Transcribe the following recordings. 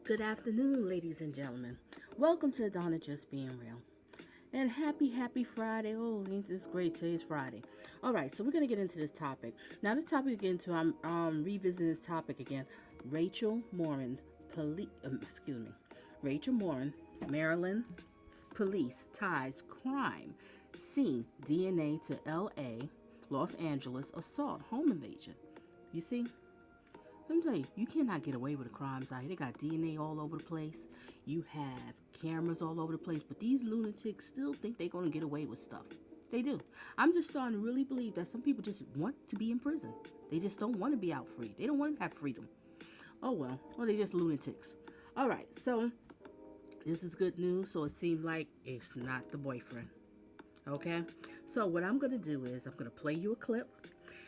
Good afternoon, ladies and gentlemen. Welcome to Donna Just Being Real. And happy Friday. Oh, ain't this great? Today's Friday. All right, so we're going to get into this topic. Now, this topic again, too, I'm revisiting this topic again. Rachel Morin, Rachel Morin, Maryland police ties crime scene DNA to L.A., Los Angeles assault home invasion. You see? Let me tell you, you cannot get away with the crimes out here. They got DNA all over the place. You have cameras all over the place. But these lunatics still think they're going to get away with stuff. They do. I'm just starting to really believe that some people just want to be in prison. They just don't want to be out free. They don't want to have freedom. Oh, well. Well, they're just lunatics. All right. So, this is good news. So, it seems like it's not the boyfriend. Okay? So, what I'm going to do is I'm going to play you a clip.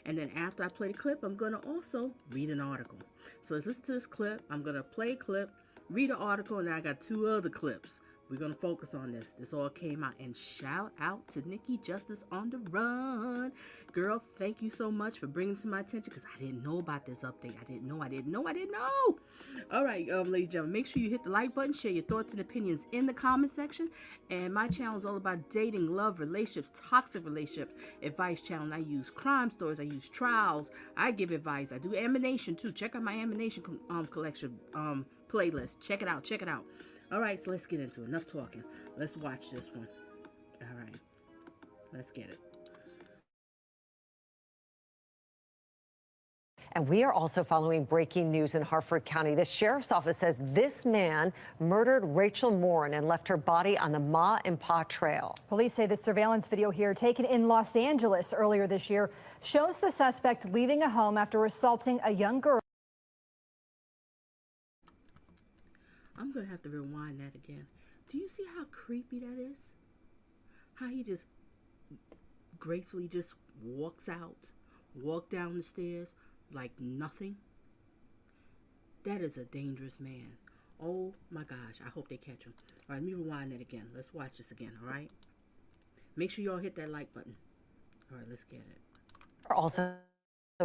And then after I play the clip, I'm going to also read an article. So let's listen to this clip. I'm going to play a clip, read an article, and then I got two other clips. We're going to focus on this. This all came out. And shout out to Nikki Justice on the Run. Girl, thank you so much for bringing this to my attention because I didn't know about this update. I didn't know. All right, ladies and gentlemen, make sure you hit the like button, share your thoughts and opinions in the comment section. And my channel is all about dating, love, relationships, toxic relationship advice channel. I use crime stories. I use trials. I give advice. I do ammunition too. Check out my ammunition collection playlist. Check it out. All right, so let's get into it. Enough talking. Let's watch this one. All right, let's get it. And we are also following breaking news in Harford County. The sheriff's office says this man murdered Rachel Morin and left her body on the Ma and Pa Trail. Police say the surveillance video here, taken in Los Angeles earlier this year, shows the suspect leaving a home after assaulting a young girl. I'm going to have to rewind that again. Do you see how creepy that is? How he just gracefully just walk down the stairs like nothing. That is a dangerous man. Oh my gosh, I hope they catch him. All right, let me rewind that again. Let's watch this again, all right? Make sure you all hit that like button. All right, let's get it. We're also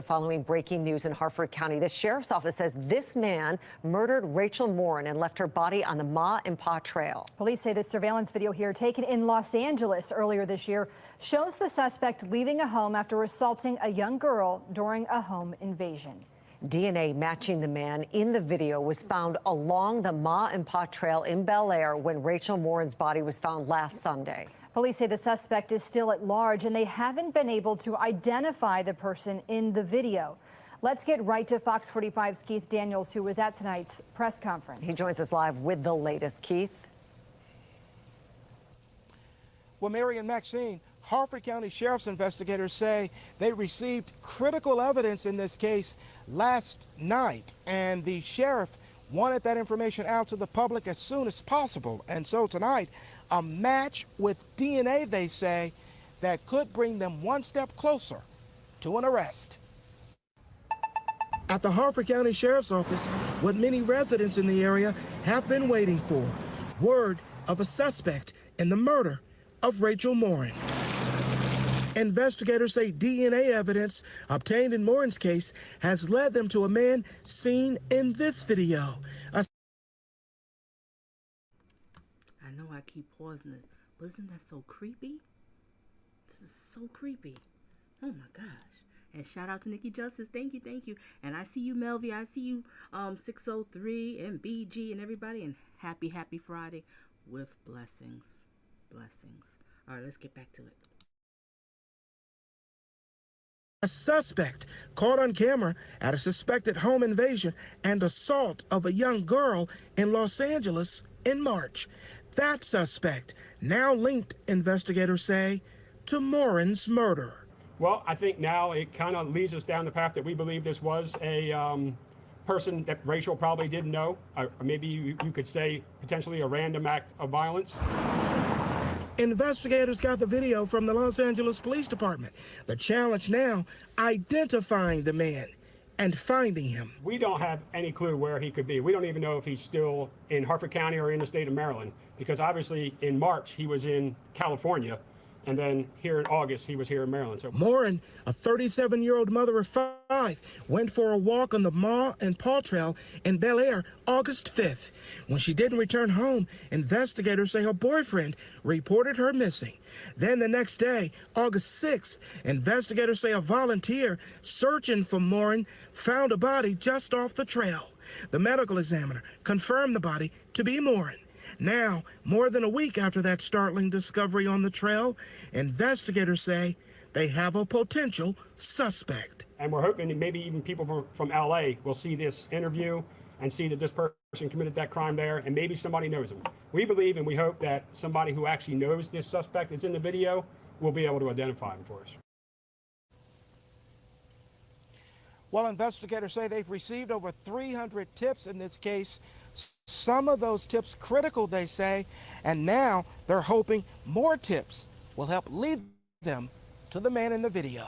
following breaking news in Harford County. The sheriff's office says this man murdered Rachel Morin and left her body on the Ma and Pa Trail. Police say the surveillance video here, taken in Los Angeles earlier this year, shows the suspect leaving a home after assaulting a young girl during a home invasion. DNA matching the man in the video was found along the Ma and Pa Trail in Bel Air when Rachel Morin's body was found last Sunday. Police say the suspect is still at large and they haven't been able to identify the person in the video. Let's get right to Fox 45's Keith Daniels, who was at tonight's press conference. He joins us live with the latest. Keith. Well, Mary and Maxine, Harford County Sheriff's investigators say they received critical evidence in this case last night, and the sheriff wanted that information out to the public as soon as possible. And so tonight, a match with DNA, they say, that could bring them one step closer to an arrest. At the Harford County Sheriff's Office, what many residents in the area have been waiting for, word of a suspect in the murder of Rachel Morin. Investigators say DNA evidence obtained in Morin's case has led them to a man seen in this video. I know I keep pausing it, but isn't that so creepy? This is so creepy. Oh my gosh. And shout out to Nikki Justice. Thank you. And I see you, Melvie. I see you, 603 and BG and everybody. And happy Friday with blessings. All right, let's get back to it. A suspect caught on camera at a suspected home invasion and assault of a young girl in Los Angeles in March. That suspect now linked, investigators say, to Morin's murder. Well, I think now it kind of leads us down the path that we believe this was a person that Rachel probably didn't know, or maybe you could say potentially a random act of violence. Investigators got the video from the Los Angeles Police Department. The challenge now, identifying the man and finding him. We don't have any clue where he could be. We don't even know if he's still in Harford County or in the state of Maryland, because obviously in March he was in California. And then here in August, he was here in Maryland. So Morin, a 37-year-old mother of 5, went for a walk on the Ma and Pa Trail in Bel Air August 5th. When she didn't return home, investigators say her boyfriend reported her missing. Then the next day, August 6th, investigators say a volunteer searching for Morin found a body just off the trail. The medical examiner confirmed the body to be Morin. Now, more than a week after that startling discovery on the trail, investigators say they have a potential suspect. and we're hoping that maybe even people from LA will see this interview and see that this person committed that crime there, and maybe somebody knows him. We believe and we hope that somebody who actually knows this suspect that's in the video will be able to identify him for us. Well, investigators say they've received over 300 tips in this case. Some of those tips critical, they say, and now they're hoping more tips will help lead them to the man in the video.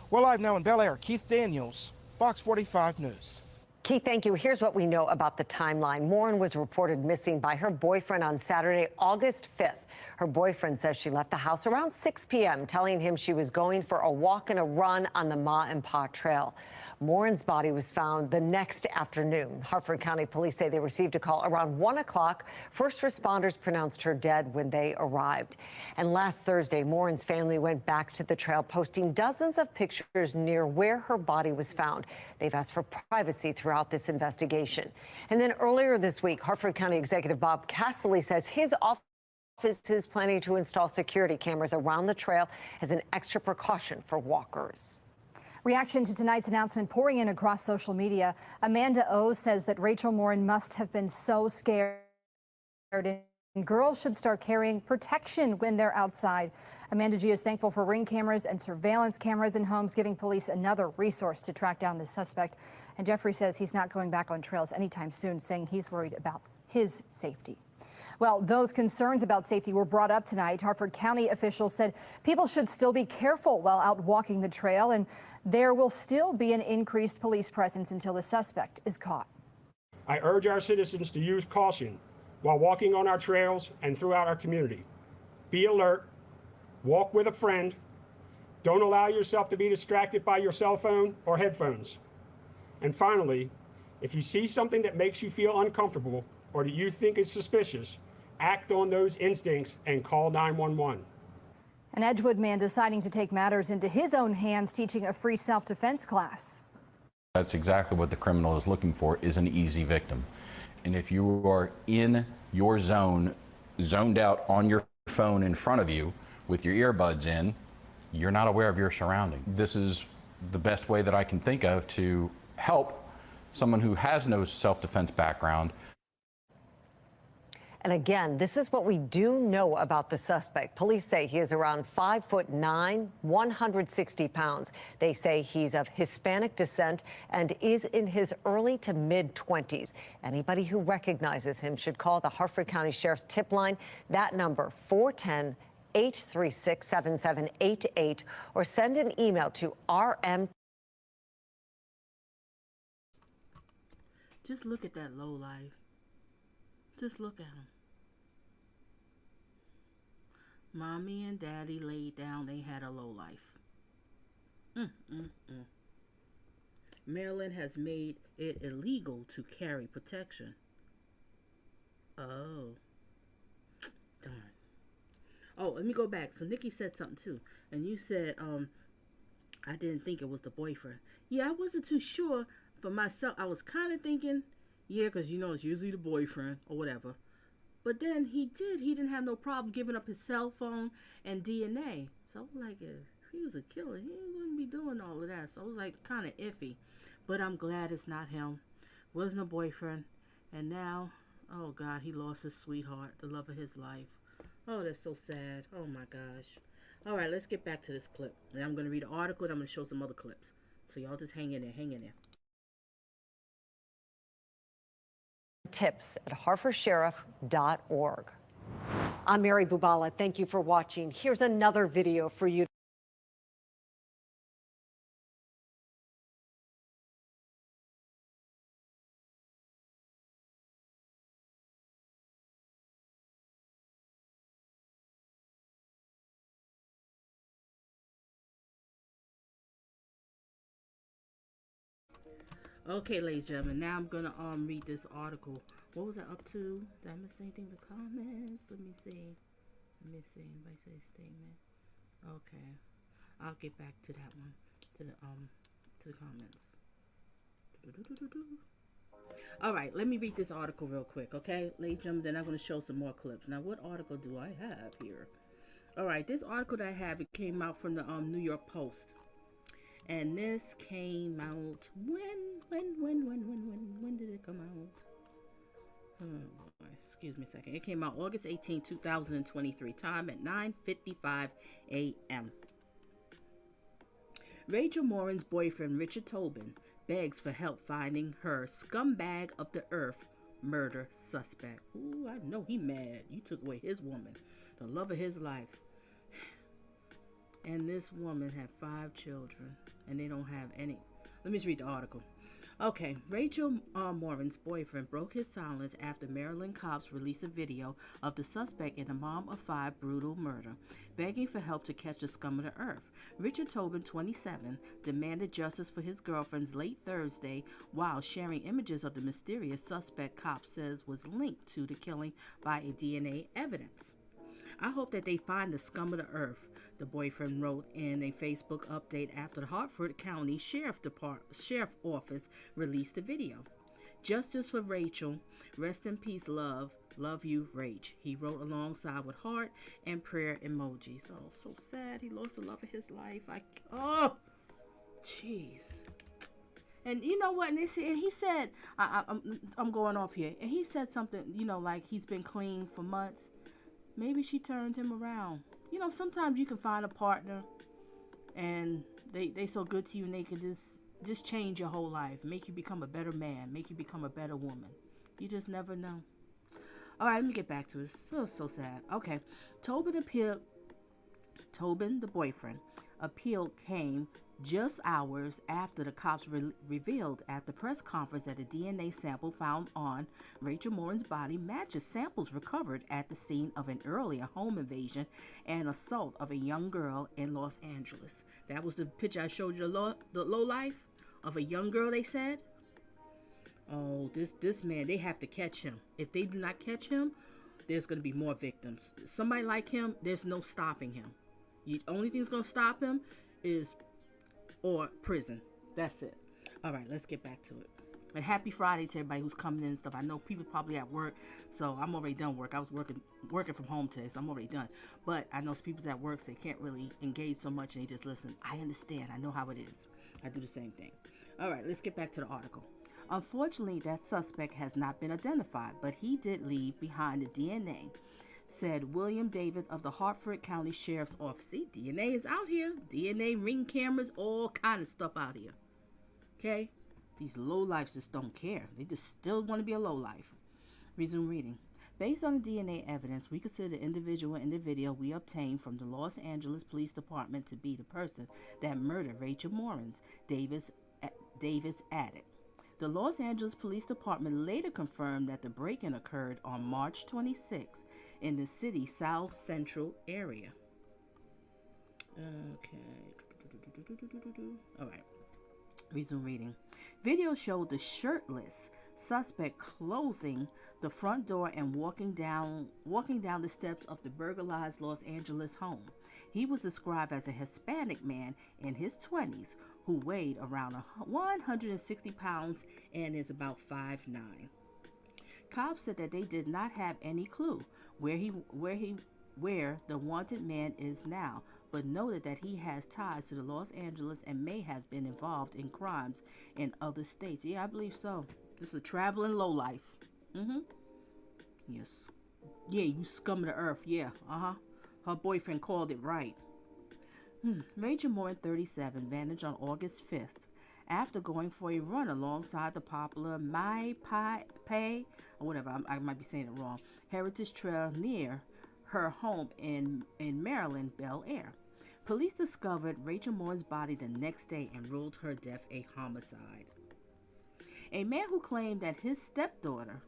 We're live now in Bel Air. Keith Daniels, Fox 45 News. Keith, thank you. Here's what we know about the timeline. Morin was reported missing by her boyfriend on Saturday, August 5th. Her boyfriend says she left the house around 6 p.m., telling him she was going for a walk and a run on the Ma and Pa Trail. Morin's body was found the next afternoon. Harford County Police say they received a call around 1 o'clock. First responders pronounced her dead when they arrived. And last Thursday, Morin's family went back to the trail, posting dozens of pictures near where her body was found. They've asked for privacy throughout this investigation. And then earlier this week, Harford County Executive Bob Casserly says his office is planning to install security cameras around the trail as an extra precaution for walkers. Reaction to tonight's announcement pouring in across social media. Amanda O says that Rachel Morin must have been so scared, and girls should start carrying protection when they're outside. Amanda G is thankful for Ring cameras and surveillance cameras in homes, giving police another resource to track down the suspect. And Jeffrey says he's not going back on trails anytime soon, saying he's worried about his safety. Well, those concerns about safety were brought up tonight. Harford County officials said people should still be careful while out walking the trail, and there will still be an increased police presence until the suspect is caught. I urge our citizens to use caution while walking on our trails and throughout our community. Be alert, walk with a friend, don't allow yourself to be distracted by your cell phone or headphones. And finally, if you see something that makes you feel uncomfortable or that you think is suspicious, act on those instincts and call 911. An Edgewood man deciding to take matters into his own hands, teaching a free self-defense class. That's exactly what the criminal is looking for, is an easy victim. And if you are in your zone, zoned out on your phone in front of you with your earbuds in, you're not aware of your surroundings. This is the best way that I can think of to help someone who has no self-defense background. And again, this is what we do know about the suspect. Police say he is around 5'9", 160 pounds. They say he's of Hispanic descent and is in his early to mid-20s. Anybody who recognizes him should call the Harford County Sheriff's tip line. That number, 410-836-7788, or send an email to rm. Just look at that low life. Just look at him. Mommy and Daddy laid down. They had a low life. Maryland has made it illegal to carry protection. Oh. Darn. Oh, let me go back. So Nikki said something too. And you said, I didn't think it was the boyfriend. Yeah, I wasn't too sure for myself. I was kind of thinking, yeah, because, you know, it's usually the boyfriend or whatever. But then he didn't have no problem giving up his cell phone and DNA. So I was like, if he was a killer, he wouldn't be doing all of that. So I was like, kind of iffy. But I'm glad it's not him. Wasn't a boyfriend. And now, oh God, he lost his sweetheart, the love of his life. Oh, that's so sad. Oh my gosh. All right, let's get back to this clip. And I'm going to read an article and I'm going to show some other clips. So y'all just hang in there, hang in there. Tips at harfordsheriff.org. I'm Mary Bubala. Thank you for watching. Here's another video for you. Okay, ladies and gentlemen, now I'm gonna read this article. What was I up to? Did I miss anything in the comments? Let me see. Anybody say statement? Okay. I'll get back to that one. To the comments. All right, let me read this article real quick, okay? Ladies and gentlemen, then I'm gonna show some more clips. Now, what article do I have here? All right, this article that I have, it came out from the New York Post. And this came out when did it come out? Oh boy, excuse me a second. It came out August 18, 2023, time at 9:55 a.m. Rachel Morin's boyfriend, Richard Tobin, begs for help finding her scumbag of the earth murder suspect. Ooh, I know he mad. You took away his woman, the love of his life. And this woman had 5 children, and they don't have any. Let me just read the article. Okay, Rachel Morin's boyfriend broke his silence after Maryland cops released a video of the suspect in a mom of 5 brutal murder, begging for help to catch the scum of the earth. Richard Tobin, 27, demanded justice for his girlfriend's late Thursday while sharing images of the mysterious suspect cops says was linked to the killing by a DNA evidence. I hope that they find the scum of the earth, the boyfriend wrote in a Facebook update after the Hartford County Sheriff Office released the video. Justice for Rachel. Rest in peace, love. Love you, Rach. He wrote alongside with heart and prayer emojis. Oh, so sad. He lost the love of his life. Oh, jeez. And you know what? And he said, I'm going off here. And he said something, like he's been clean for months. Maybe she turned him around. Sometimes you can find a partner and they so good to you and they can just change your whole life, make you become a better man, make you become a better woman. You just never know. All right, let me get back to it. So sad. Okay. Tobin, the boyfriend, appeal came just hours after the cops revealed at the press conference that the DNA sample found on Rachel Morin's body matches samples recovered at the scene of an earlier home invasion and assault of a young girl in Los Angeles. That was the picture I showed you, the low life of a young girl, they said. Oh, this man, they have to catch him. If they do not catch him, there's going to be more victims. Somebody like him, there's no stopping him. The only thing that's going to stop him is prison. That's it. All right, let's get back to it. And happy Friday to everybody who's coming in and stuff. I know people probably at work, so I'm already done work. I was working from home today, so I'm already done. But I know people's at work, so they can't really engage so much, and they just listen. I understand. I know how it is. I do the same thing. All right, let's get back to the article. Unfortunately, that suspect has not been identified, but he did leave behind the DNA, said William Davis of the Hartford County Sheriff's Office. See, DNA is out here. DNA, ring cameras, all kind of stuff out here. Okay? These lowlifes just don't care. They just still want to be a lowlife. Resume reading. Based on the DNA evidence, we consider the individual in the video we obtained from the Los Angeles Police Department to be the person that murdered Rachel Morin, Davis added. The Los Angeles Police Department later confirmed that the break-in occurred on March 26 in the city's south central area. Okay. All right. Resume reading. Video showed the shirtless suspect closing the front door and walking down the steps of the burglarized Los Angeles home. He was described as a Hispanic man in his 20s who weighed around 160 pounds and is about 5'9". Cops said that they did not have any clue where the wanted man is now, but noted that he has ties to the Los Angeles and may have been involved in crimes in other states. Yeah, I believe so. This is a traveling lowlife. Yes. Yeah, you scum of the earth. Yeah, Her boyfriend called it right. Rachel Morin, 37, vanished on August 5th after going for a run alongside the popular My Pay, or whatever, I might be saying it wrong, Heritage Trail near her home in Maryland, Bel Air. Police discovered Rachel Morin's body the next day and ruled her death a homicide. A man who claimed that his stepdaughter,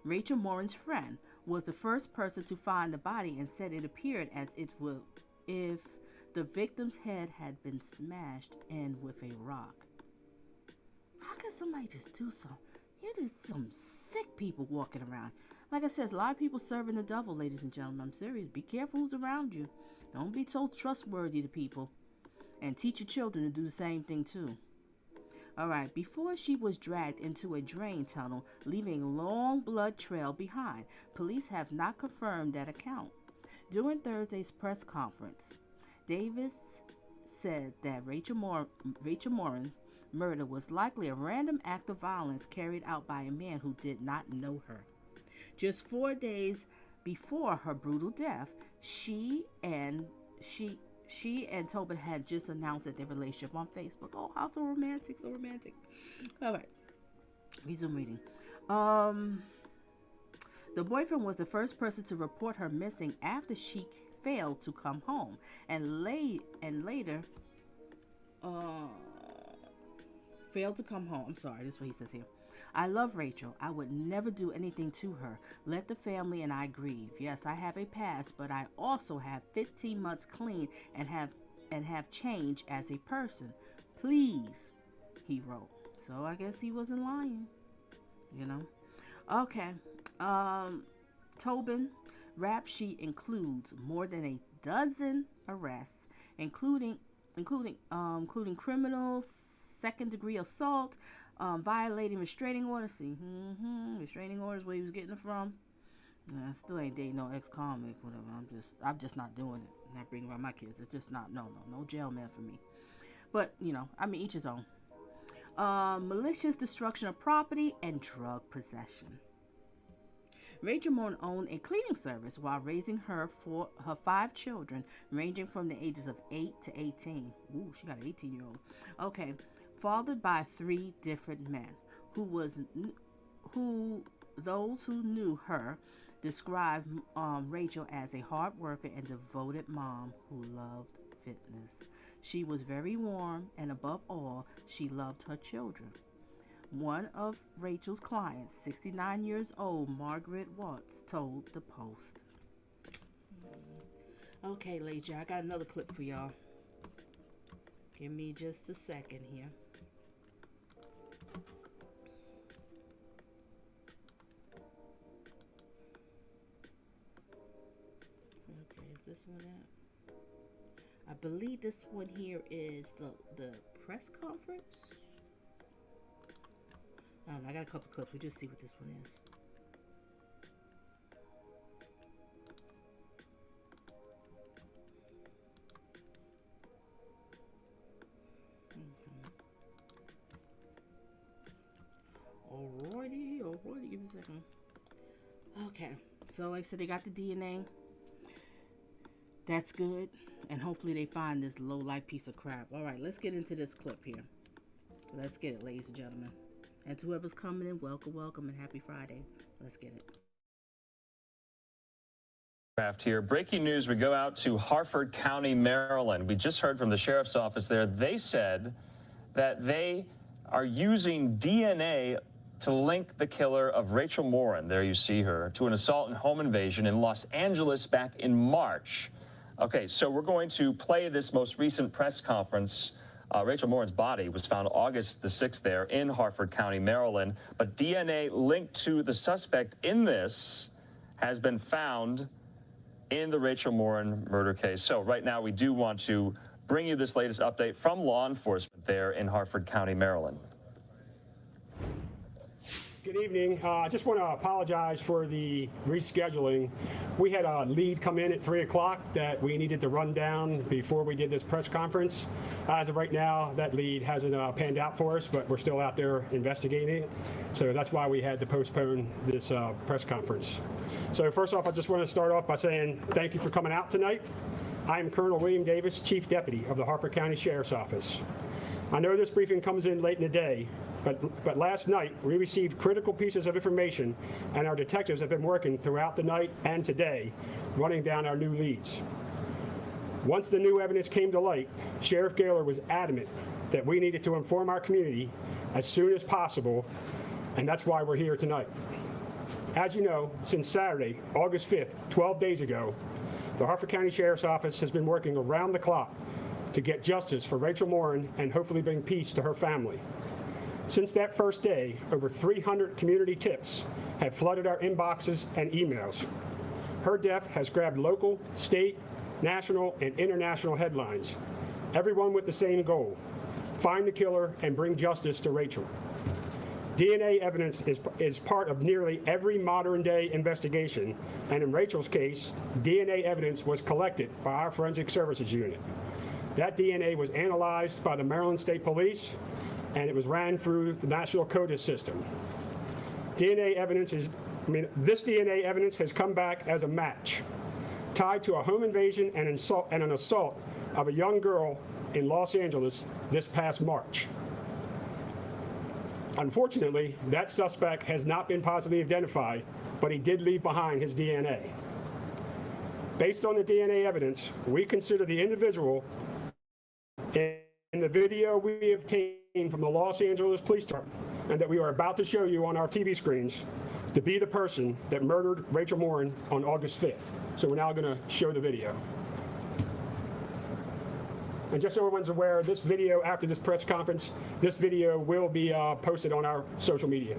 Rachel Morin's friend, was the first person to find the body and said it appeared as if the victim's head had been smashed in with a rock. How somebody just do something? It is some sick people walking around. Like I said, there's a lot of people serving the devil, ladies and gentlemen. I'm serious. Be careful who's around you. Don't be so trustworthy to people. And teach your children to do the same thing too. All right, before she was dragged into a drain tunnel, leaving a long blood trail behind. Police have not confirmed that account. During Thursday's press conference, Davis said that Rachel Morin's murder was likely a random act of violence carried out by a man who did not know her. Just 4 days before her brutal death, she and Tobin had just announced that their relationship on Facebook. Oh, how so romantic, so romantic. All right, resume reading. The boyfriend was the first person to report her missing after she failed to come home, and later failed to come home. I'm sorry, this is what he says here. I love Rachel. I would never do anything to her. Let the family and I grieve. Yes, I have a past, but I also have 15 months clean and have changed as a person. Please, he wrote. So I guess he wasn't lying, you know. Okay. Tobin rap sheet includes more than a dozen arrests, including criminals, second-degree assault, violating restraining orders. See, restraining orders where he was getting it from. I still ain't dating no ex-convict, whatever. I'm just not doing it. Not bringing around my kids. It's just not, no jail man for me. But I mean, each his own. Malicious destruction of property and drug possession. Rachel Morin owned a cleaning service while raising her 5 children, ranging from the ages of 8 to 18. Ooh, she got an 18-year-old. Okay. Fathered by 3 different men, those who knew her described Rachel as a hard worker and devoted mom who loved fitness. She was very warm, and above all, she loved her children. One of Rachel's clients, 69 years old, Margaret Watts, told the Post. Okay, ladies, I got another clip for y'all. Give me just a second here. Okay, is this one at? I believe this one here is the press conference. I don't know, I got a couple clips. We'll just see what this one is. Alrighty, give me a second. Okay, so like I said, they got the DNA. That's good, and hopefully they find this low-life piece of crap. Alright, let's get into this clip here. Let's get it, ladies and gentlemen. And to whoever's coming in, welcome, and happy Friday. Let's get it. Here. Breaking news, we go out to Harford County, Maryland. We just heard from the sheriff's office there. They said that they are using DNA to link the killer of Rachel Morin, there you see her, to an assault and home invasion in Los Angeles back in March. Okay, so we're going to play this most recent press conference. Rachel Morin's body was found August the 6th there in Harford County, Maryland, but DNA linked to the suspect in this has been found in the Rachel Morin murder case. So right now we do want to bring you this latest update from law enforcement there in Harford County, Maryland. Good evening. I just want to apologize for the rescheduling. We had a lead come in at 3 o'clock that we needed to run down before we did this press conference. As of right now, that lead hasn't panned out for us, but we're still out there investigating it. So that's why we had to postpone this press conference. So first off, I just want to start off by saying thank you for coming out tonight. I am Colonel William Davis, Chief Deputy of the Harford County Sheriff's Office. I know this briefing comes in late in the day, but last night we received critical pieces of information, and our detectives have been working throughout the night and today, running down our new leads. Once the new evidence came to light, Sheriff Gaylor was adamant that we needed to inform our community as soon as possible, and that's why we're here tonight. As you know, since Saturday, August 5th, 12 days ago, the Harford County Sheriff's Office has been working around the clock to get justice for Rachel Morin and hopefully bring peace to her family. Since that first day, over 300 community tips have flooded our inboxes and emails. Her death has grabbed local, state, national, and international headlines, everyone with the same goal: find the killer and bring justice to Rachel. DNA evidence is part of nearly every modern-day investigation, and in Rachel's case, DNA evidence was collected by our Forensic Services Unit. That DNA was analyzed by the Maryland State Police, and it was ran through the National CODIS system. This DNA evidence has come back as a match, tied to a home invasion and an assault of a young girl in Los Angeles this past March. Unfortunately, that suspect has not been positively identified, but he did leave behind his DNA. Based on the DNA evidence, we consider the individual in the video we obtained from the Los Angeles Police Department and that we are about to show you on our TV screens to be the person that murdered Rachel Morin on August 5th. So we're now going to show the video. And just so everyone's aware, this video, after this press conference, this video will be posted on our social media.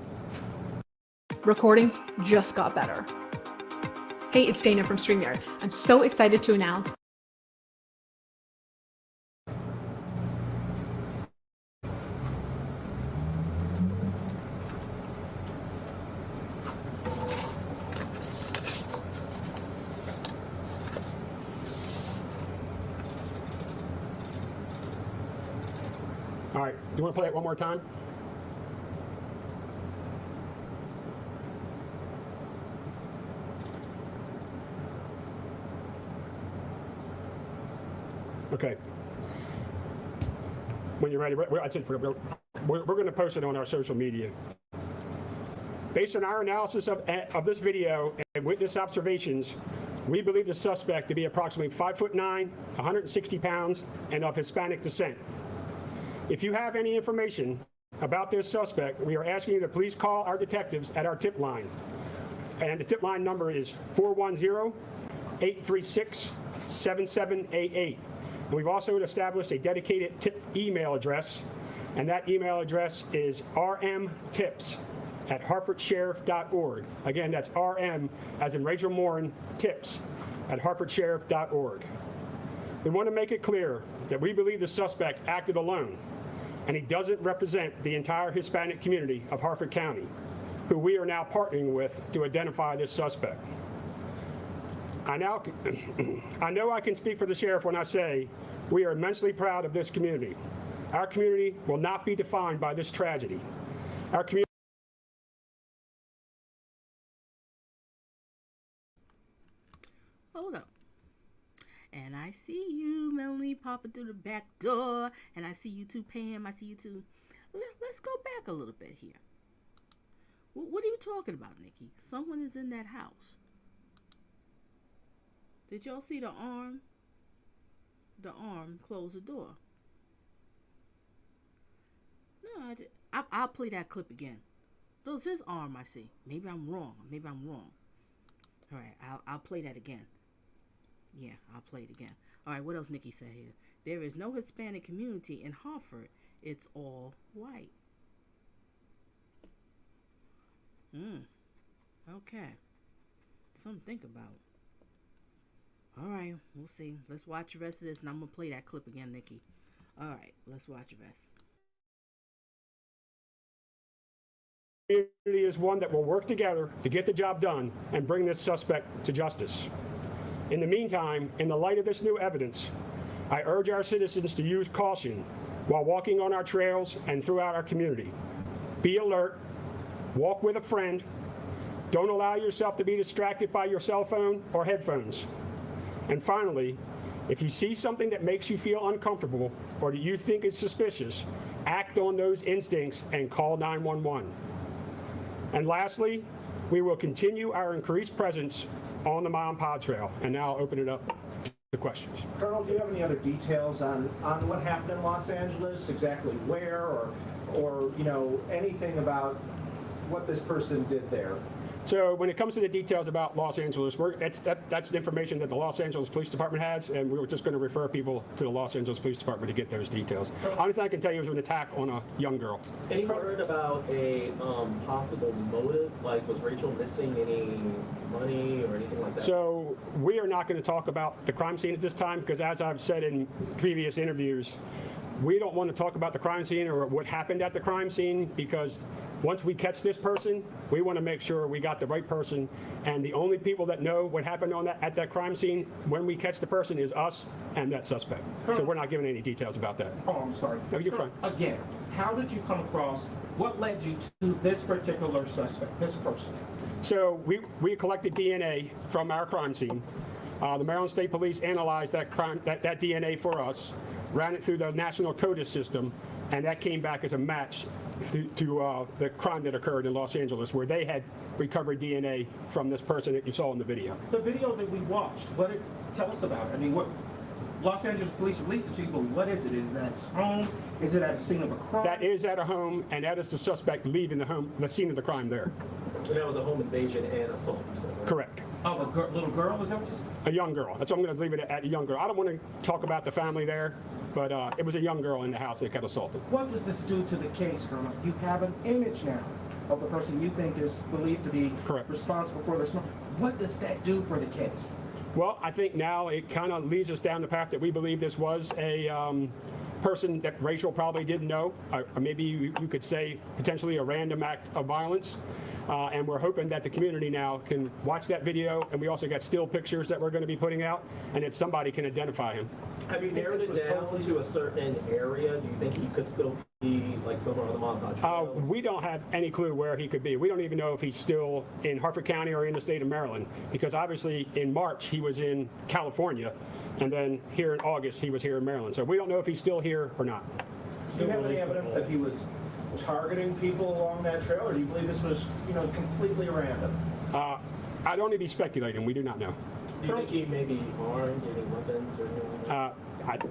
Recordings just got better. Hey, it's Dana from StreamYard. I'm so excited to announce All right, you want to play it one more time? Okay. When you're ready, we're going to post it on our social media. Based on our analysis of this video and witness observations, we believe the suspect to be approximately 5'9", 160 pounds, and of Hispanic descent. If you have any information about this suspect, we are asking you to please call our detectives at our tip line. And the tip line number is 410-836-7788. And we've also established a dedicated tip email address, and that email address is rmtips@hartfordsheriff.org. Again, that's RM, as in Rachel Morin, tips @hartfordsheriff.org. We want to make it clear that we believe the suspect acted alone, and he doesn't represent the entire Hispanic community of Hartford County, who we are now partnering with to identify this suspect. I know I can speak for the sheriff when I say we are immensely proud of this community. Our community will not be defined by this tragedy. Our community. Hold up. And I see you, Melanie, popping through the back door. And I see you too, Pam. I see you too. Let's go back a little bit here. What are you talking about, Nikki? Someone is in that house. Did y'all see the arm? The arm close the door. No, I did. I'll play that clip again. Those his arm, I see. Maybe I'm wrong. All right, I'll play that again. Yeah, I'll play it again. All right, what else Nikki said here? There is no Hispanic community in Hartford. It's all white. Okay. Something to think about. All right, we'll see. Let's watch the rest of this, and I'm going to play that clip again, Nikki. All right, let's watch the rest. Community is one that will work together to get the job done and bring this suspect to justice. In the meantime, in the light of this new evidence, I urge our citizens to use caution while walking on our trails and throughout our community. Be alert, walk with a friend, don't allow yourself to be distracted by your cell phone or headphones. And finally, if you see something that makes you feel uncomfortable or that you think is suspicious, act on those instincts and call 911. And lastly, we will continue our increased presence on the Mile and Pod Trail. And now I'll open it up to questions. Colonel, do you have any other details on what happened in Los Angeles, exactly where, or you know, anything about what this person did there? So when it comes to the details about Los Angeles, that's the information that the Los Angeles Police Department has, and we were just going to refer people to the Los Angeles Police Department to get those details. Only thing I can tell you is an attack on a young girl. Any word about a possible motive? Like, was Rachel missing any money or anything like that? So we are not going to talk about the crime scene at this time because, as I've said in previous interviews, we don't want to talk about the crime scene or what happened at the crime scene because once we catch this person, we want to make sure we got the right person. And the only people that know what happened at that crime scene when we catch the person is us and that suspect. So we're not giving any details about that. Oh, I'm sorry. No, you're fine. Again, how did you come across, what led you to this particular suspect, this person? So we collected DNA from our crime scene. The Maryland State Police analyzed that DNA for us, ran it through the National CODIS system, and that came back as a match to the crime that occurred in Los Angeles, where they had recovered DNA from this person that you saw in the video. The video that we watched, tell us about it. I mean, what Los Angeles Police released it to you, but what is it? Is that at his home? Is it at a scene of a crime? That is at a home, and that is the suspect leaving the scene of the crime there. So that was a home invasion and assault, you said, right? Correct. Of a little girl, is that what you said? A young girl. That's why I'm going to leave it at a young girl. I don't want to talk about the family there, but it was a young girl in the house that got assaulted. What does this do to the case, Colonel? You have an image now of the person you think is believed to be responsible for this. What does that do for the case? Well, I think now it kind of leads us down the path that we believe this was a person that Rachel probably didn't know, or maybe you could say potentially a random act of violence. And we're hoping that the community now can watch that video, and we also got still pictures that we're going to be putting out, and that somebody can identify him. Have you narrowed it down to a certain area? Do you think he could still be like somewhere on the Montauk Trail? We don't have any clue where he could be. We don't even know if he's still in Harford County or in the state of Maryland, because obviously in March he was in California, and then here in August he was here in Maryland. So we don't know if he's still here or not. Do you have any evidence that he was targeting people along that trail, or do you believe this was, completely random? I'd only be speculating. We do not know. Do you think he may be armed, any weapons or anything like that?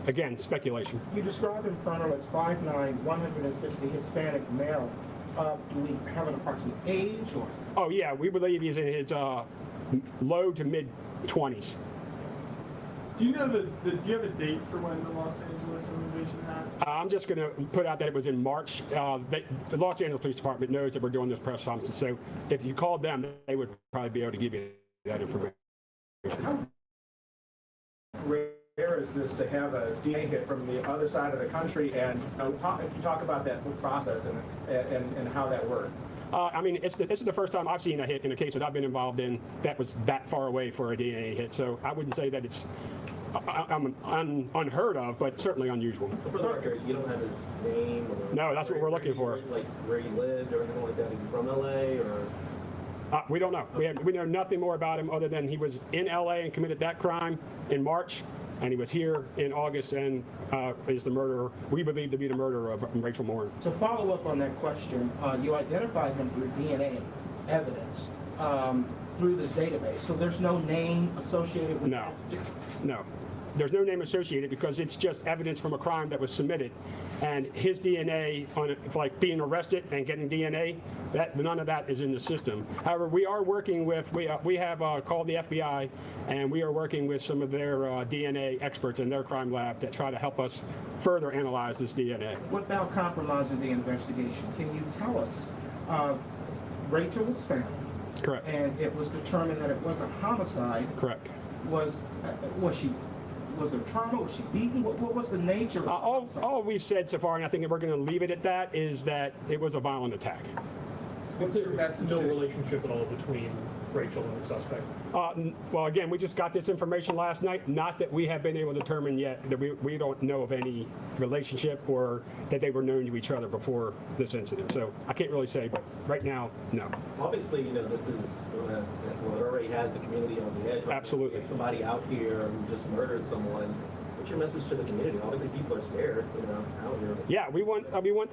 Again, speculation. You describe him, Colonel, as 5'9", 160, Hispanic male. Do we have an approximate age? Or? Oh, yeah. We believe he's in his low to mid-20s. Do you know do you have a date for when the Los Angeles invasion happened? I'm just going to put out that it was in March. The Los Angeles Police Department knows that we're doing this press conference, so if you called them, they would probably be able to give you that information. How rare is this to have a DNA hit from the other side of the country? And you talk about that whole process and how that worked. I mean, this is the first time I've seen a hit in a case that I've been involved in that was that far away for a DNA hit. So I wouldn't say that it's unheard of, but certainly unusual. For the record, you don't have his name? Or no, that's what we're looking for. Like where he lived or anything like that? Is he from L.A. or? We don't know. We know nothing more about him other than he was in L.A. and committed that crime in March, and he was here in August and is the murderer, we believe to be the murderer of Rachel Morin. To follow up on that question, you identified him through DNA evidence through this database. So there's no name associated with that? No. There's no name associated because it's just evidence from a crime that was submitted. And his DNA, on like being arrested and getting DNA, none of that is in the system. However, we are working with, we have called the FBI, and we are working with some of their DNA experts in their crime lab that try to help us further analyze this DNA. What about compromising the investigation? Can you tell us, Rachel was found. Correct. And it was determined that it was a homicide. Correct. Was there trauma? Was she beaten? What was the nature of it? All we've said so far, and I think we're going to leave it at that, is that it was a violent attack. What's your message? No relationship at all between Rachel and the suspect? Well, again, we just got this information last night. Not that we have been able to determine yet that we don't know of any relationship or that they were known to each other before this incident. So I can't really say, but right now, no. Obviously, this is what already has the community on the edge. Right? Absolutely. If somebody out here who just murdered someone. What's your message to the community? Obviously, people are scared, out here. Yeah, we want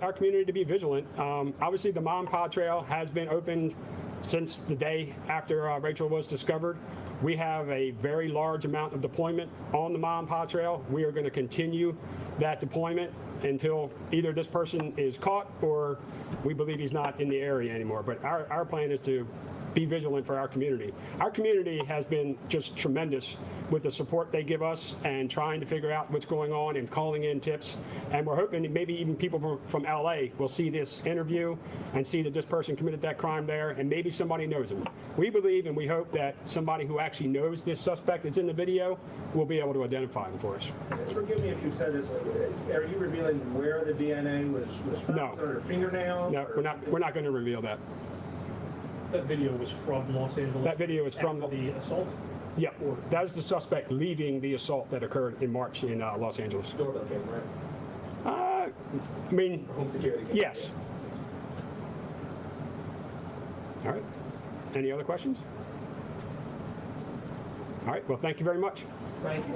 our community to be vigilant. Obviously, the Montauk Trail has been opened since the day after Rachel was discovered. We have a very large amount of deployment on the Ma and Pa Trail. We are going to continue that deployment until either this person is caught or we believe he's not in the area anymore. But our plan is to be vigilant for our community. Our community has been just tremendous with the support they give us and trying to figure out what's going on and calling in tips. And we're hoping that maybe even people from LA will see this interview and see that this person committed that crime there, and maybe somebody knows him. We believe and we hope that somebody who actually knows this suspect that's in the video will be able to identify him for us. Forgive me if you said this. Are you revealing where the DNA was found? No. Or fingernails? No, we're not going to reveal that. That video was from Los Angeles? That video is from the assault? Yeah, that is the suspect leaving the assault that occurred in March in Los Angeles. Doorbell camera, right? I mean, Home security camera. yes. All right. Any other questions? All right. Well, thank you very much. Thank you.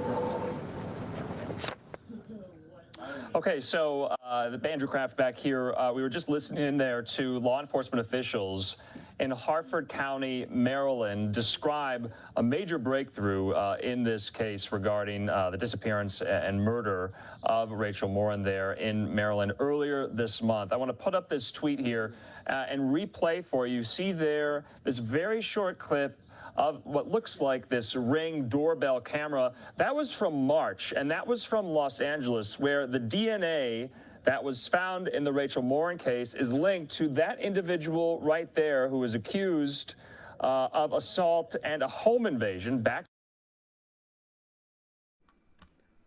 Okay, so the Andrew Kraft back here, we were just listening there to law enforcement officials in Harford County, Maryland, describe a major breakthrough in this case regarding the disappearance and murder of Rachel Morin there in Maryland earlier this month. I want to put up this tweet here and replay for you. See there this very short clip of what looks like this Ring doorbell camera. That was from March, and that was from Los Angeles, where the DNA that was found in the Rachel Morin case is linked to that individual right there who was accused of assault and a home invasion back.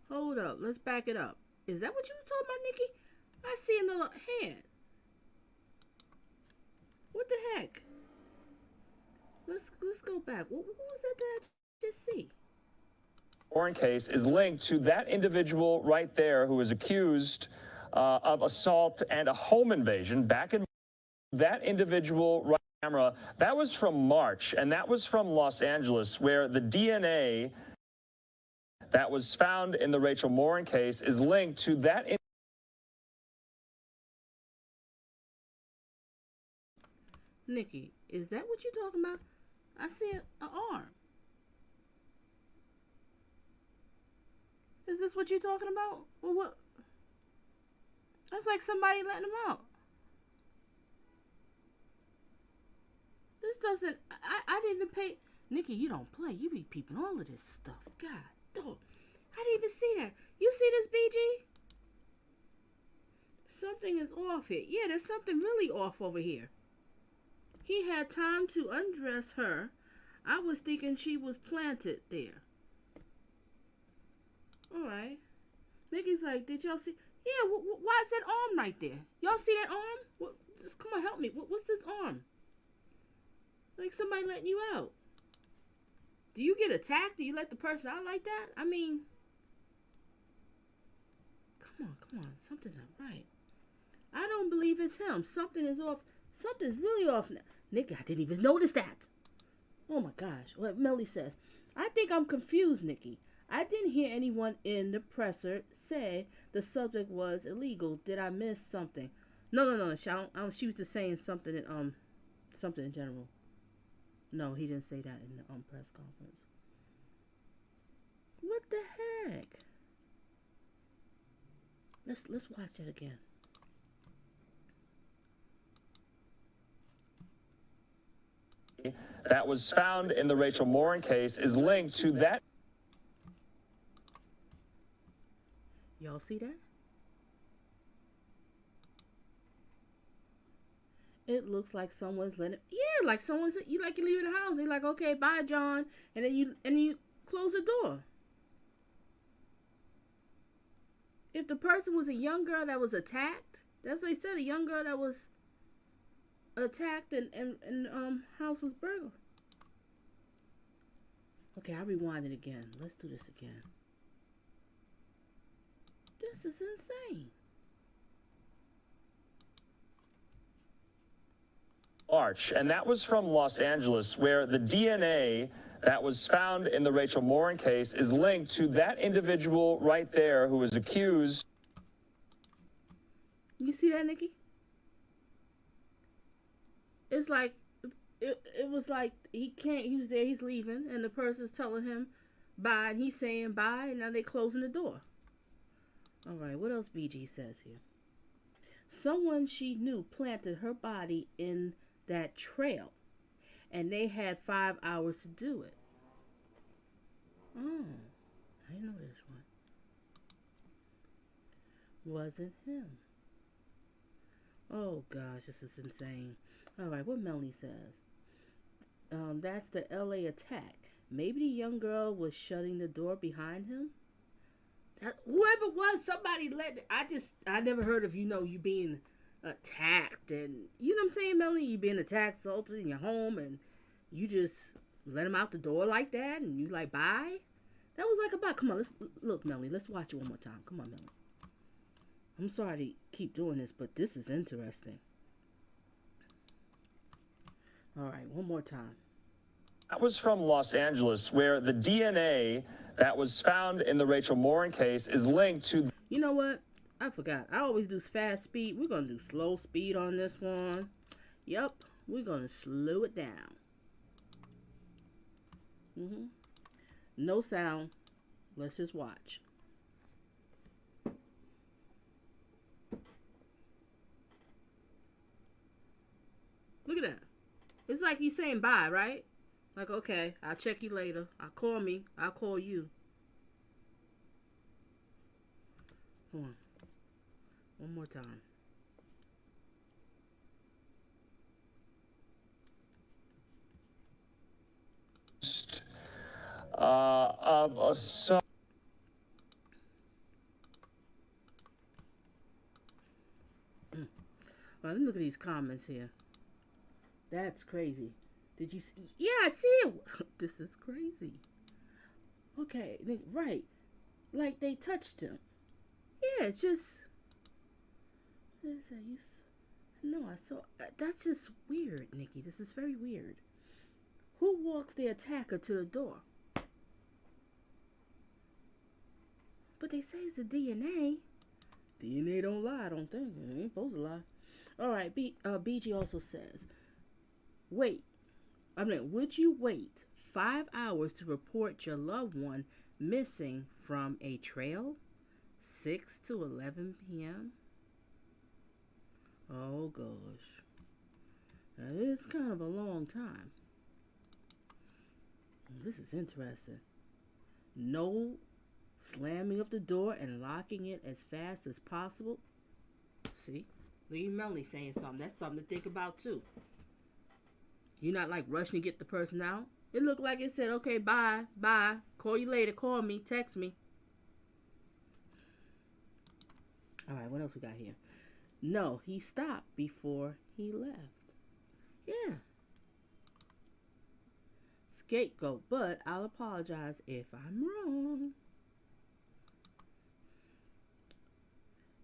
Hold up, let's back it up. Is that what you were talking about, Nikki? I see another hand. What the heck? Let's go back. What was that I just see? Morin case is linked to that individual right there who was accused of assault and a home invasion back in that individual right camera. That was from March, and that was from Los Angeles, where the DNA that was found in the Rachel Morin case is linked to that. Nikki, is that what you're talking about? I see an arm. Is this what you're talking about? Well, what? That's like somebody letting him out. This doesn't, I didn't even pay. Nikki, you don't play. You be peeping all of this stuff. God, dog. I didn't even see that. You see this, BG? Something is off here. Yeah, there's something really off over here. He had time to undress her. I was thinking she was planted there. All right. Nikki's like, did y'all see? Yeah, why is that arm right there? Y'all see that arm? What, just come on, help me. What's this arm? Like somebody letting you out. Do you get attacked? Do you let the person out like that? I mean, come on. Something's not right. I don't believe it's him. Something is off. Something's really off now. Nick, I didn't even notice that. Oh my gosh. What Melly says. I think I'm confused, Nikki. I didn't hear anyone in the presser say the subject was illegal. Did I miss something? No. She was just saying something in general. No, he didn't say that in the press conference. What the heck? Let's watch it again. That was found in the Rachel Morin case is linked to that. Y'all see that? It looks like someone's letting. Yeah, like someone's. You leave the house. They're like, okay, bye, John, and then you close the door. If the person was a young girl that was attacked, that's what they said. A young girl that was attacked and house was burgled. Okay, I'll rewind it again. Let's do this again. This is insane. March, and that was from Los Angeles, where the DNA that was found in the Rachel Morin case is linked to that individual right there who was accused. You see that, Nikki? It's like it was like he can't. He was there. He's leaving, and the person's telling him bye, and he's saying bye, and now they're closing the door. All right, what else BG says here? Someone she knew planted her body in that trail, and they had 5 hours to do it. Oh, I didn't know this one. Wasn't him. Oh gosh, this is insane. All right, what Melanie says. That's the LA attack. Maybe the young girl was shutting the door behind him. Whoever it was, somebody I never heard of, you being attacked, and you know what I'm saying, Melanie, you being attacked, assaulted in your home, and you just let him out the door like that, and you like, bye? That was like about, come on, look, Melanie, let's watch it one more time. Come on, Melanie. I'm sorry to keep doing this, but this is interesting. All right, one more time. That was from Los Angeles, where the DNA that was found in the Rachel Morin case is linked to... You know what? I forgot. I always do fast speed. We're going to do slow speed on this one. Yep, we're going to slow it down. No sound. Let's just watch. Look at that. It's like he's saying bye, right? Like, okay, I'll check you later. Call me. I'll call you. Hold on. One more time. Well, let me look at these comments here. That's crazy. Did you see? Yeah, I see it. This is crazy. Okay, right. Like they touched him. Yeah, it's just... What is that? No, I saw... That's just weird, Nikki. This is very weird. Who walks the attacker to the door? But they say it's a DNA. DNA don't lie, I don't think. It ain't supposed to lie. All right, BG also says... would you wait 5 hours to report your loved one missing from a trail? 6 to 11 p.m.? Oh, gosh. That is kind of a long time. This is interesting. No slamming of the door and locking it as fast as possible. See? Lee Melanie saying something. That's something to think about, too. You're not like rushing to get the person out. It looked like it said, okay, bye, call you later, call me, text me. All right, what else we got here? No, he stopped before he left. Yeah. Scapegoat, but I'll apologize if I'm wrong.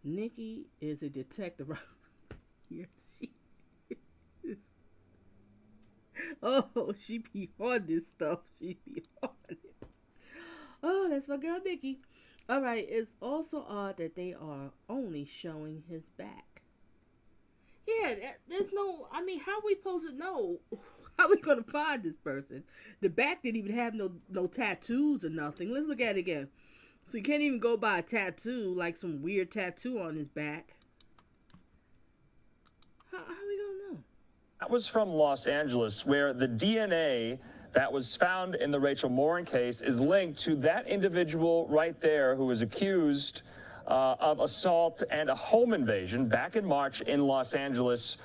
Nikki is a detective. Yes, she is. Oh, she be on this stuff. She be on it. Oh, that's my girl, Nikki. All right, it's also odd that they are only showing his back. Yeah, there's no... I mean, how are we supposed to know? How are we going to find this person? The back didn't even have no tattoos or nothing. Let's look at it again. So you can't even go by a tattoo, like some weird tattoo on his back. How are we going to know? That was from Los Angeles, where the DNA that was found in the Rachel Morin case is linked to that individual right there who was accused of assault and a home invasion back in March in Los Angeles.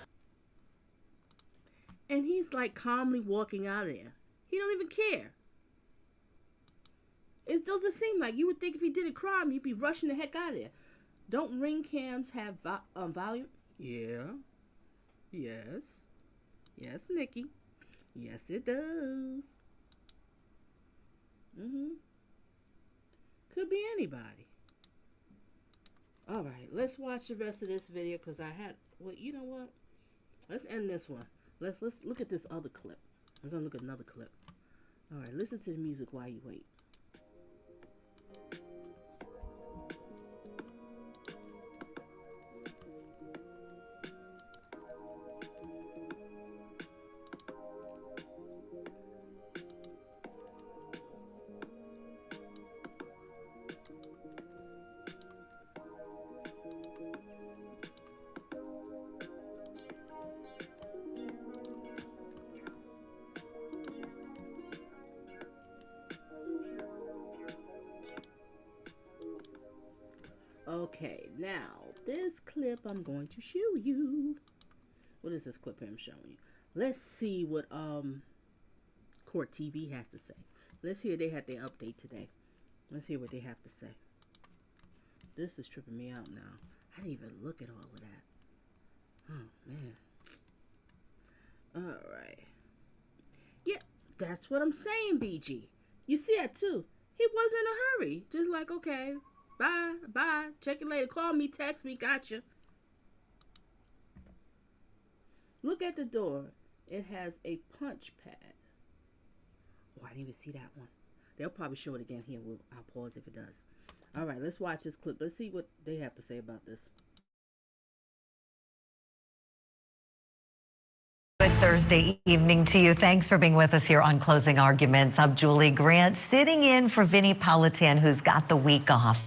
And he's like calmly walking out of there. He don't even care. It doesn't seem like... You would think if he did a crime, he'd be rushing the heck out of there. Don't ring cams have volume? Yeah. Yes. Yes, Nikki. Yes, it does. Could be anybody. All right, let's watch the rest of this video because I had... Well, you know what? Let's end this one. Let's look at this other clip. We're going to look at another clip. All right, listen to the music while you wait. Okay, now this clip I'm going to show you. What is this clip I'm showing you? Let's see what Court TV has to say. Let's hear they had their update today. Let's hear what they have to say. This is tripping me out now. I didn't even look at all of that. Oh man. Alright. Yeah, that's what I'm saying, BG. You see that too. He wasn't in a hurry. Just like, okay, bye. Check it later. Call me, text me, gotcha. Look at the door. It has a punch pad. Oh, I didn't even see that one. They'll probably show it again here. I'll pause if it does. All right, let's watch this clip. Let's see what they have to say about this. Good Thursday evening to you. Thanks for being with us here on Closing Arguments. I'm Julie Grant, sitting in for Vinnie Politan, who's got the week off.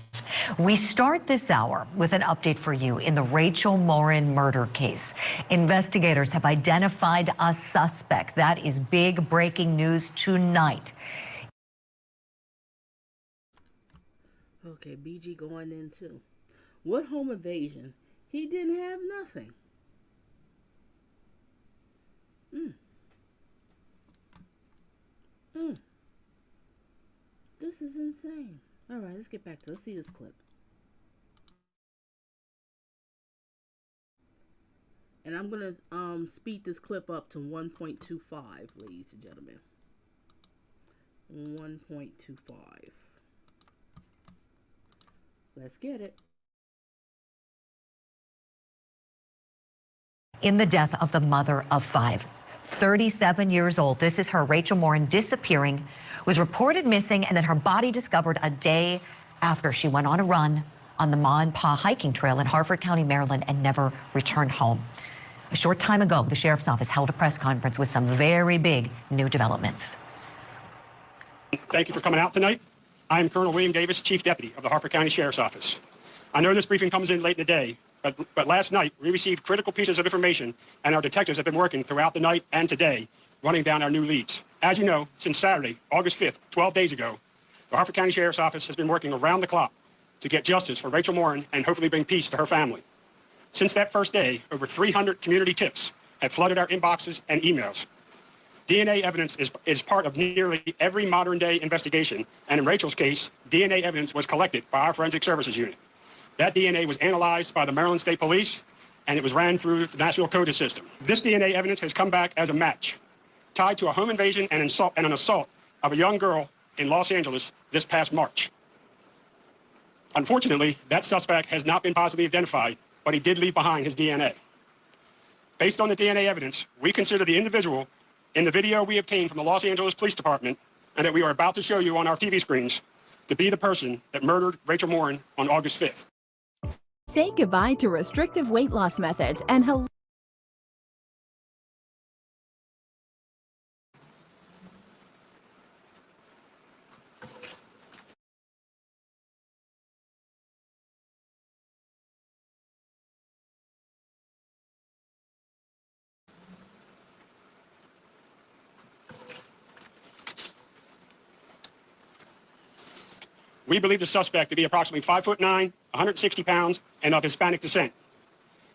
We start this hour with an update for you in the Rachel Morin murder case. Investigators have identified a suspect. That is big breaking news tonight. Okay, BG going in too. What home invasion? He didn't have nothing. This is insane. All right, let's get back to, let's see this clip. And I'm going to speed this clip up to 1.25, ladies and gentlemen. 1.25. Let's get it. In the death of the mother of 5, 37 years old. This is her, Rachel Morin, disappearing, was reported missing, and then her body discovered a day after she went on a run on the Ma and Pa hiking trail in Harford County, Maryland, and never returned home. A short time ago, the sheriff's office held a press conference with some very big new developments. Thank you for coming out tonight. I am Colonel William Davis, Chief Deputy of the Harford County Sheriff's Office. I know this briefing comes in late in the day, but last night we received critical pieces of information, and our detectives have been working throughout the night and today, running down our new leads. As you know, since Saturday, August 5th, 12 days ago, the Harford County Sheriff's Office has been working around the clock to get justice for Rachel Morin and hopefully bring peace to her family. Since that first day, over 300 community tips have flooded our inboxes and emails. DNA evidence is part of nearly every modern-day investigation, and in Rachel's case, DNA evidence was collected by our Forensic Services Unit. That DNA was analyzed by the Maryland State Police, and it was ran through the National CODIS system. This DNA evidence has come back as a match, tied to a home invasion and an assault of a young girl in Los Angeles this past March. Unfortunately, that suspect has not been positively identified, but he did leave behind his DNA. Based on the DNA evidence, we consider the individual in the video we obtained from the Los Angeles Police Department and that we are about to show you on our TV screens to be the person that murdered Rachel Morin on August 5th. Say goodbye to restrictive weight loss methods and We believe the suspect to be approximately 5'9", 160 pounds, and of Hispanic descent.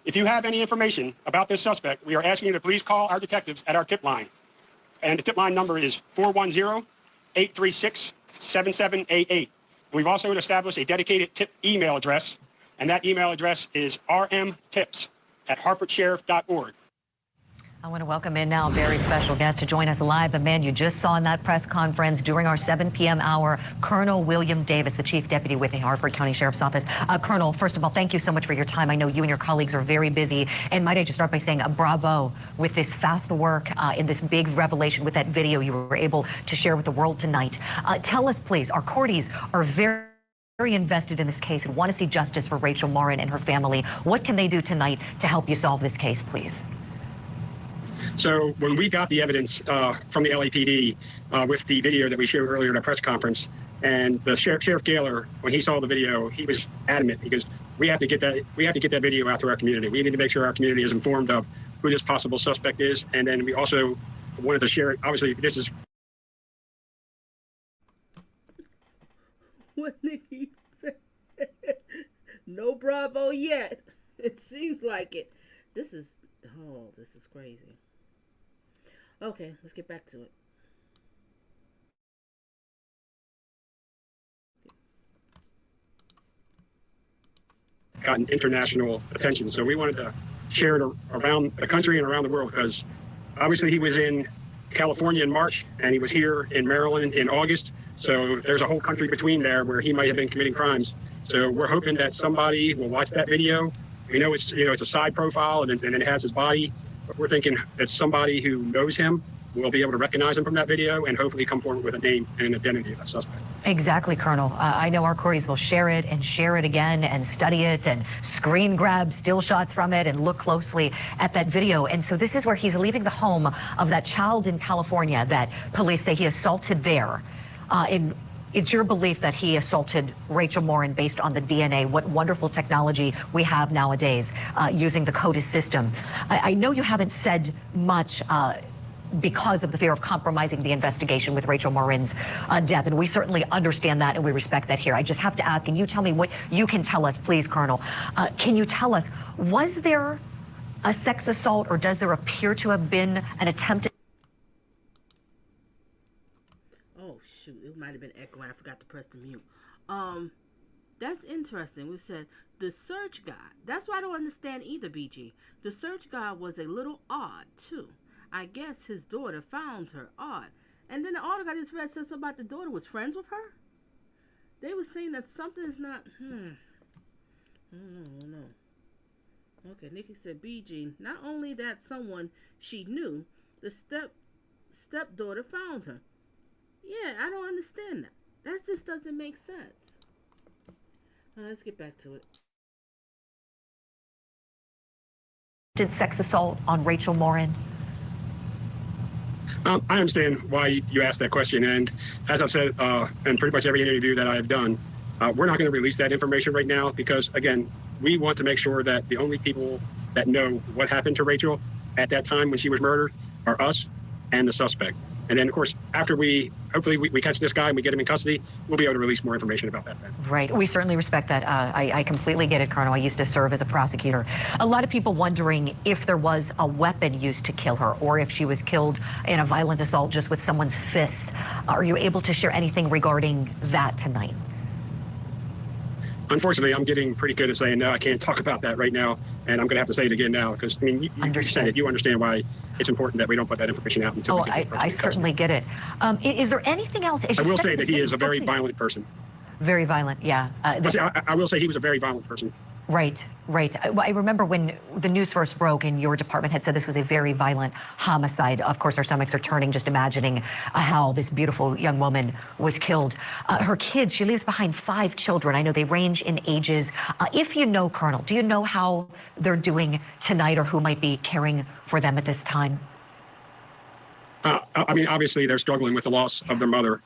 If you have any information about this suspect, we are asking you to please call our detectives at our tip line. And the tip line number is 410-836-7788. We've also established a dedicated tip email address, and that email address is rmtips@harfordsheriff.org. I want to welcome in now a very special guest to join us live, the man you just saw in that press conference during our 7 p.m. hour, Colonel William Davis, the Chief Deputy with the Harford County Sheriff's Office. Colonel, first of all, thank you so much for your time. I know you and your colleagues are very busy. And might I just start by saying bravo with this fast work in this big revelation with that video you were able to share with the world tonight. Tell us, please, our courties are very invested in this case and want to see justice for Rachel Morin and her family. What can they do tonight to help you solve this case, please? So when we got the evidence from the LAPD with the video that we showed earlier at our press conference, and the Sheriff Gaylor, when he saw the video, he was adamant because we have to get that video out to our community. We need to make sure our community is informed of who this possible suspect is, and then we also wanted to share it. Obviously, this is. What did he say? No Bravo yet. It seems like it. This is crazy. Okay, let's get back to it. Gotten international attention, so we wanted to share it around the country and around the world, because obviously he was in California in March and he was here in Maryland in August, so there's a whole country between there where he might have been committing crimes. So we're hoping that somebody will watch that video. We know it's a side profile and it has his body, but we're thinking that somebody who knows him will be able to recognize him from that video and hopefully come forward with a name and identity of that suspect. Exactly, Colonel. I know our crews will share it again and study it and screen grab still shots from it and look closely at that video. And so this is where he's leaving the home of that child in California that police say he assaulted there. It's your belief that he assaulted Rachel Morin based on the DNA. What wonderful technology we have nowadays using the CODIS system. I know you haven't said much because of the fear of compromising the investigation with Rachel Morin's death. And we certainly understand that and we respect that here. I just have to ask, and you tell me what you can tell us, please, Colonel. Can you tell us, was there a sex assault or does there appear to have been an attempt? Oh, shoot. It might have been echoing. I forgot to press the mute. That's interesting. We said the search guy. That's why I don't understand either, BG. The search guy was a little odd, too. I guess his daughter found her odd. And then the article I just read said something about the daughter was friends with her. They were saying that something is not, I don't know. Okay, Nikki said, BG, not only that someone she knew, the stepdaughter found her. Yeah, I don't understand that. That just doesn't make sense. Let's get back to it. Did sex assault on Rachel Morin? I understand why you asked that question, and as I've said in pretty much every interview that I've done, we're not going to release that information right now because, again, we want to make sure that the only people that know what happened to Rachel at that time when she was murdered are us and the suspect. And then, of course, after hopefully we catch this guy and we get him in custody, we'll be able to release more information about that then. Right. We certainly respect that. I completely get it, Colonel. I used to serve as a prosecutor. A lot of people wondering if there was a weapon used to kill her or if she was killed in a violent assault just with someone's fists. Are you able to share anything regarding that tonight? Unfortunately, I'm getting pretty good at saying, no, I can't talk about that right now. And I'm going to have to say it again now because, I mean, you said it. You understand why it's important that we don't put that information out until we get I certainly get it. Is there anything else? I will say that he is a very violent person. Very violent, yeah. I will say he was a very violent person. Right. I remember when the news first broke and your department had said this was a very violent homicide. Of course, our stomachs are turning just imagining how this beautiful young woman was killed. Her kids, she leaves behind 5 children. I know they range in ages. If you know, Colonel, do you know how they're doing tonight or who might be caring for them at this time? I mean, obviously, they're struggling with the loss of their mother.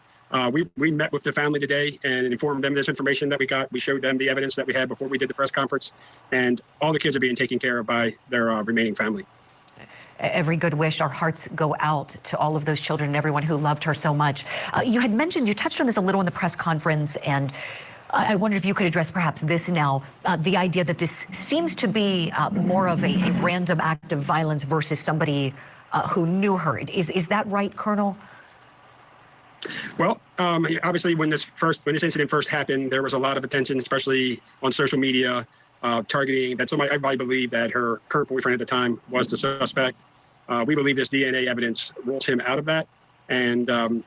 We met with the family today and informed them this information that we got. We showed them the evidence that we had before we did the press conference, and all the kids are being taken care of by their remaining family. Every good wish, our hearts go out to all of those children and everyone who loved her so much. You touched on this a little in the press conference, and I wondered if you could address perhaps this now, the idea that this seems to be more of a random act of violence versus somebody who knew her. Is that right, Colonel? Well, obviously, when this incident first happened, there was a lot of attention, especially on social media, targeting that everybody believed that her current boyfriend at the time was the suspect. We believe this DNA evidence rules him out of that. And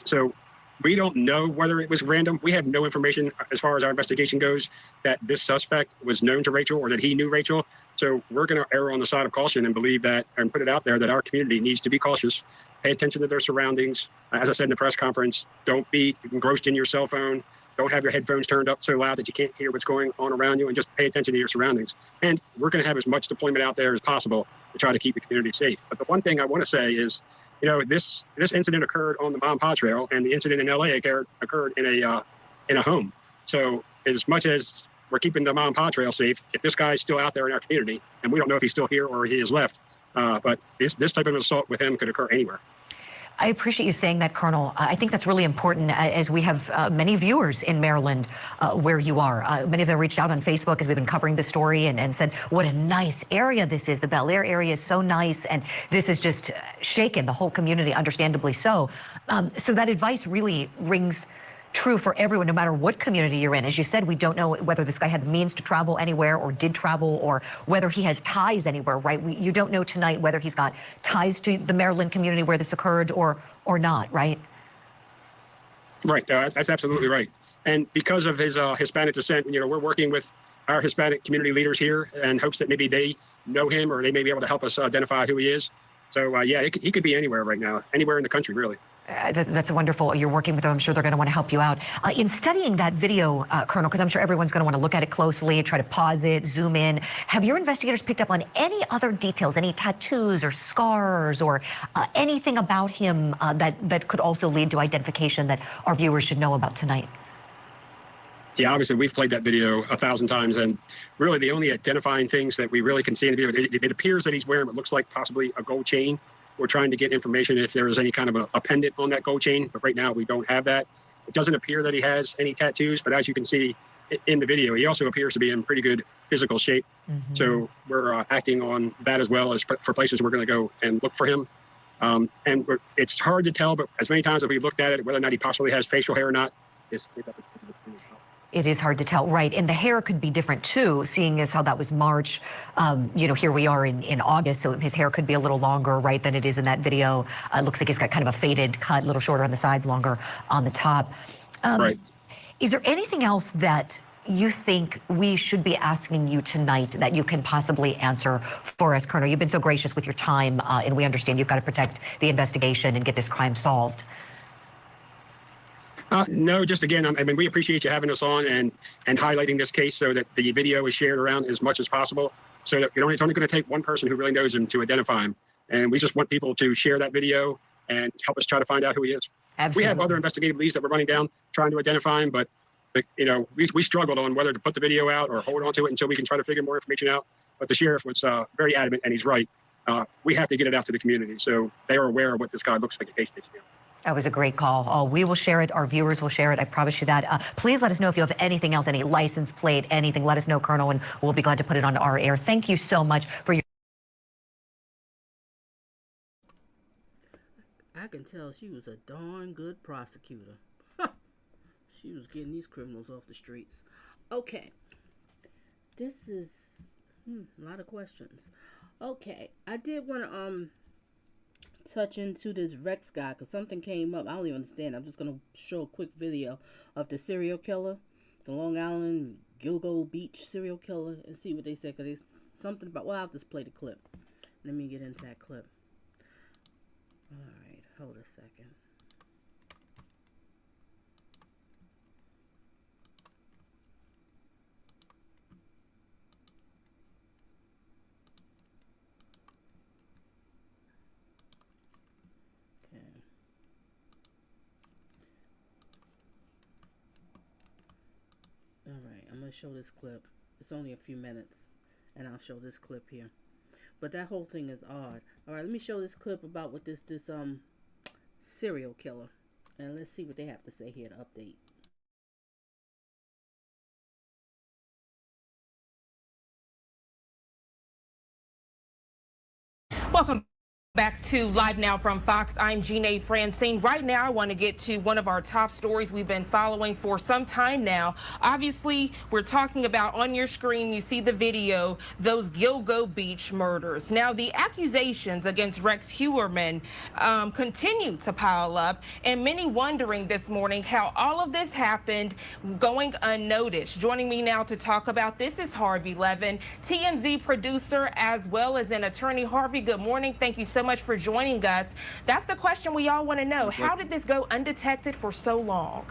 so we don't know whether it was random. We have no information as far as our investigation goes that this suspect was known to Rachel or that he knew Rachel. So we're going to err on the side of caution and believe that and put it out there that our community needs to be cautious. Pay attention to their surroundings. As I said in the press conference, don't be engrossed in your cell phone. Don't have your headphones turned up so loud that you can't hear what's going on around you, and just pay attention to your surroundings. And we're going to have as much deployment out there as possible to try to keep the community safe. But the one thing I want to say is, this incident occurred on the Mom Pa Trail, and the incident in LA occurred in a home. So as much as we're keeping the Mom Pa Trail safe, if this guy's still out there in our community, and we don't know if he's still here or he has left, but this type of assault with him could occur anywhere. I appreciate you saying that, Colonel. I think that's really important as we have many viewers in Maryland where you are. Many of them reached out on Facebook as we've been covering the story and said, what a nice area this is. The Bel Air area is so nice, and this is just shaken the whole community, understandably so. So that advice really rings true for everyone, no matter what community you're in. As you said, we don't know whether this guy had the means to travel anywhere or did travel, or whether he has ties anywhere, right? You don't know tonight whether he's got ties to the Maryland community where this occurred or not, right? Right, that's absolutely right. And because of his Hispanic descent, we're working with our Hispanic community leaders here in hopes that maybe they know him or they may be able to help us identify who he is. So yeah, he could be anywhere right now, anywhere in the country, really. That's wonderful. You're working with them. I'm sure they're going to want to help you out. In studying that video, Colonel, because I'm sure everyone's going to want to look at it closely, try to pause it, zoom in, have your investigators picked up on any other details, any tattoos or scars or anything about him that could also lead to identification that our viewers should know about tonight? Yeah, obviously, we've played that video 1,000 times, and really the only identifying things that we really can see in the video, it appears that he's wearing what looks like possibly a gold chain. We're trying to get information if there is any kind of a pendant on that gold chain, but right now we don't have that. It doesn't appear that he has any tattoos, but as you can see in the video, he also appears to be in pretty good physical shape. Mm-hmm. So we're acting on that as well as for places we're going to go and look for him. And it's hard to tell, but as many times as we looked at it, whether or not he possibly has facial hair or not, it is hard to tell, right? And the hair could be different too, seeing as how that was March. Here we are in August, so his hair could be a little longer, right, than it is in that video. It looks like he's got kind of a faded cut, a little shorter on the sides, longer on the top. Right. Is there anything else that you think we should be asking you tonight that you can possibly answer for us, Colonel? You've been so gracious with your time, and we understand you've got to protect the investigation and get this crime solved. No, just again, I mean, we appreciate you having us on and highlighting this case so that the video is shared around as much as possible. So that it's only going to take one person who really knows him to identify him. And we just want people to share that video and help us try to find out who he is. Absolutely. We have other investigative leads that we're running down trying to identify him, but we struggled on whether to put the video out or hold on to it until we can try to figure more information out. But the sheriff was very adamant, and he's right. We have to get it out to the community so they are aware of what this guy looks like in case they see him. That was a great call. We will share it. Our viewers will share it. I promise you that. Please let us know if you have anything else, any license plate, anything. Let us know, Colonel, and we'll be glad to put it on our air. Thank you so much for your... I can tell she was a darn good prosecutor. She was getting these criminals off the streets. Okay. This is a lot of questions. Okay. I did want to touch into this Rex guy because something came up. I don't even understand. I'm just going to show a quick video of the serial killer, the Long Island Gilgo Beach serial killer, and see what they said, because it's something about, well, I'll just play the clip. Let me get into that clip. All right, hold a second. Alright, I'm going to show this clip. It's only a few minutes, and I'll show this clip here. But that whole thing is odd. Alright, let me show this clip about what this serial killer. And let's see what they have to say here to update. Welcome back to Live Now from Fox. I'm Jeanne Francine. Right now, I want to get to one of our top stories we've been following for some time now. Obviously, we're talking about on your screen, you see the video, those Gilgo Beach murders. Now, the accusations against Rex Heuermann continue to pile up, and many wondering this morning how all of this happened going unnoticed. Joining me now to talk about this is Harvey Levin, TMZ producer, as well as an attorney. Harvey, good morning. Thank you so much for joining us. That's the question we all want to know. How did this go undetected for so long?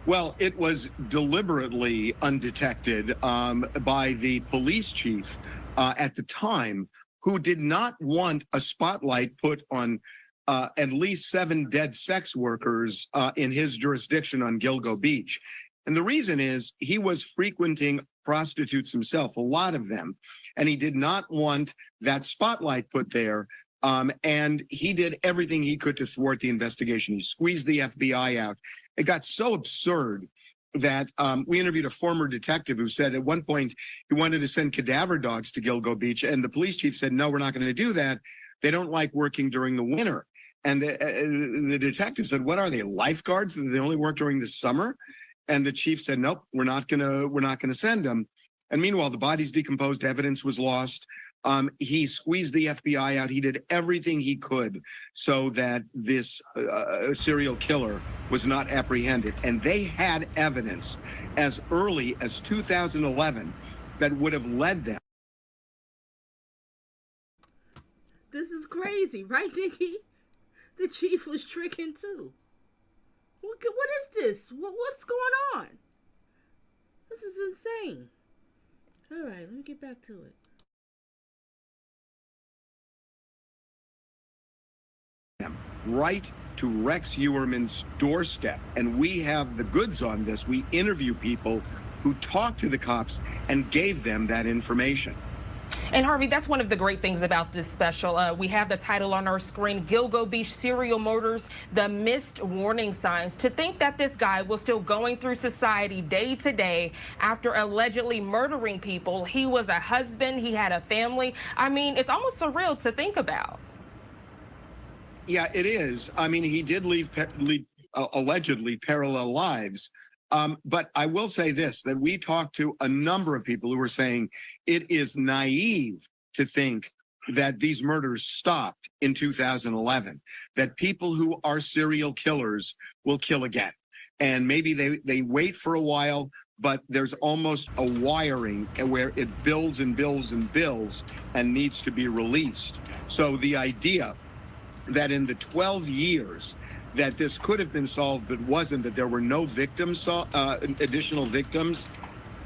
Well, it was deliberately undetected by the police chief at the time, who did not want a spotlight put on at least 7 dead sex workers in his jurisdiction on Gilgo Beach. And the reason is he was frequenting prostitutes himself, a lot of them, and he did not want that spotlight put there And he did everything he could to thwart the investigation. He squeezed the FBI out. It got so absurd that we interviewed a former detective who said at one point he wanted to send cadaver dogs to Gilgo Beach, and the police chief said, no, we're not going to do that. They don't like working during the winter. And the detective said, what are they, lifeguards? They only work during the summer? And the chief said, nope, we're not gonna send them. And meanwhile, the body's decomposed, evidence was lost. He squeezed the FBI out. He did everything he could so that this serial killer was not apprehended. And they had evidence as early as 2011 that would have led them. This is crazy, right, Nikki? The chief was tricking too. What is this? What's going on? This is insane. All right, let me get back to it. Right to Rex Uerman's doorstep. And we have the goods on this. We interview people who talked to the cops and gave them that information. And Harvey, that's one of the great things about this special. We have the title on our screen, Gilgo Beach Serial Murders, The Missed Warning Signs. To think that this guy was still going through society day to day after allegedly murdering people. He was a husband, he had a family. I mean, it's almost surreal to think about. Yeah, it is. I mean, he did lead allegedly parallel lives. But I will say this, that we talked to a number of people who were saying it is naive to think that these murders stopped in 2011, that people who are serial killers will kill again. And maybe they wait for a while, but there's almost a wiring where it builds and builds and builds and needs to be released. So the idea that in the 12 years that this could have been solved but wasn't, that there were no victims, additional victims,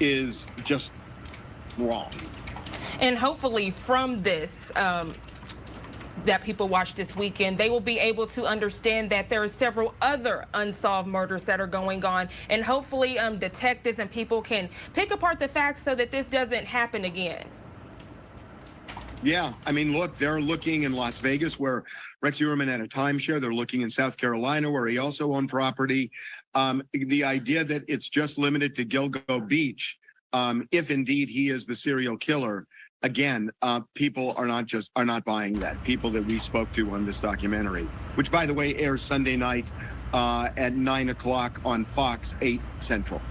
is just wrong. And hopefully from this, that people watch this weekend, they will be able to understand that there are several other unsolved murders that are going on. And hopefully detectives and people can pick apart the facts so that this doesn't happen again. Yeah, I mean, look, they're looking in Las Vegas where Rex Uerman had a timeshare. They're looking in South Carolina where he also owned property. The idea that it's just limited to Gilgo Beach, if indeed he is the serial killer, again, people are not buying that. People that we spoke to on this documentary, which, by the way, airs Sunday night at 9 o'clock on Fox 8 Central.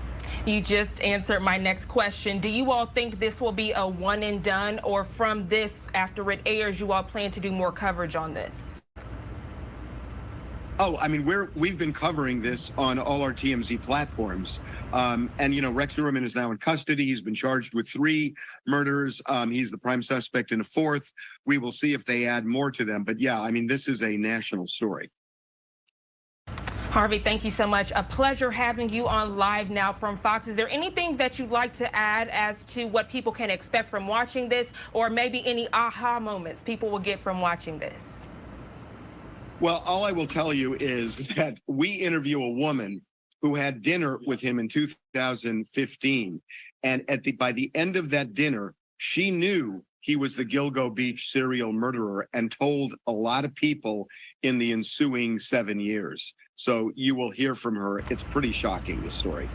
You just answered my next question. Do you all think this will be a one and done, or from this, after it airs, you all plan to do more coverage on this? Oh, I mean, we've been covering this on all our TMZ platforms. And, you know, Rex Uerman is now in custody. He's been charged with 3 murders. He's the prime suspect in a 4th. We will see if they add more to them. But yeah, I mean, this is a national story. Harvey, thank you so much. A pleasure having you on Live Now from Fox. Is there anything that you'd like to add as to what people can expect from watching this, or maybe any aha moments people will get from watching this? Well, all I will tell you is that we interview a woman who had dinner with him in 2015. And by the end of that dinner, she knew he was the Gilgo Beach serial murderer and told a lot of people in the ensuing 7 years. So you will hear from her. It's pretty shocking, this story.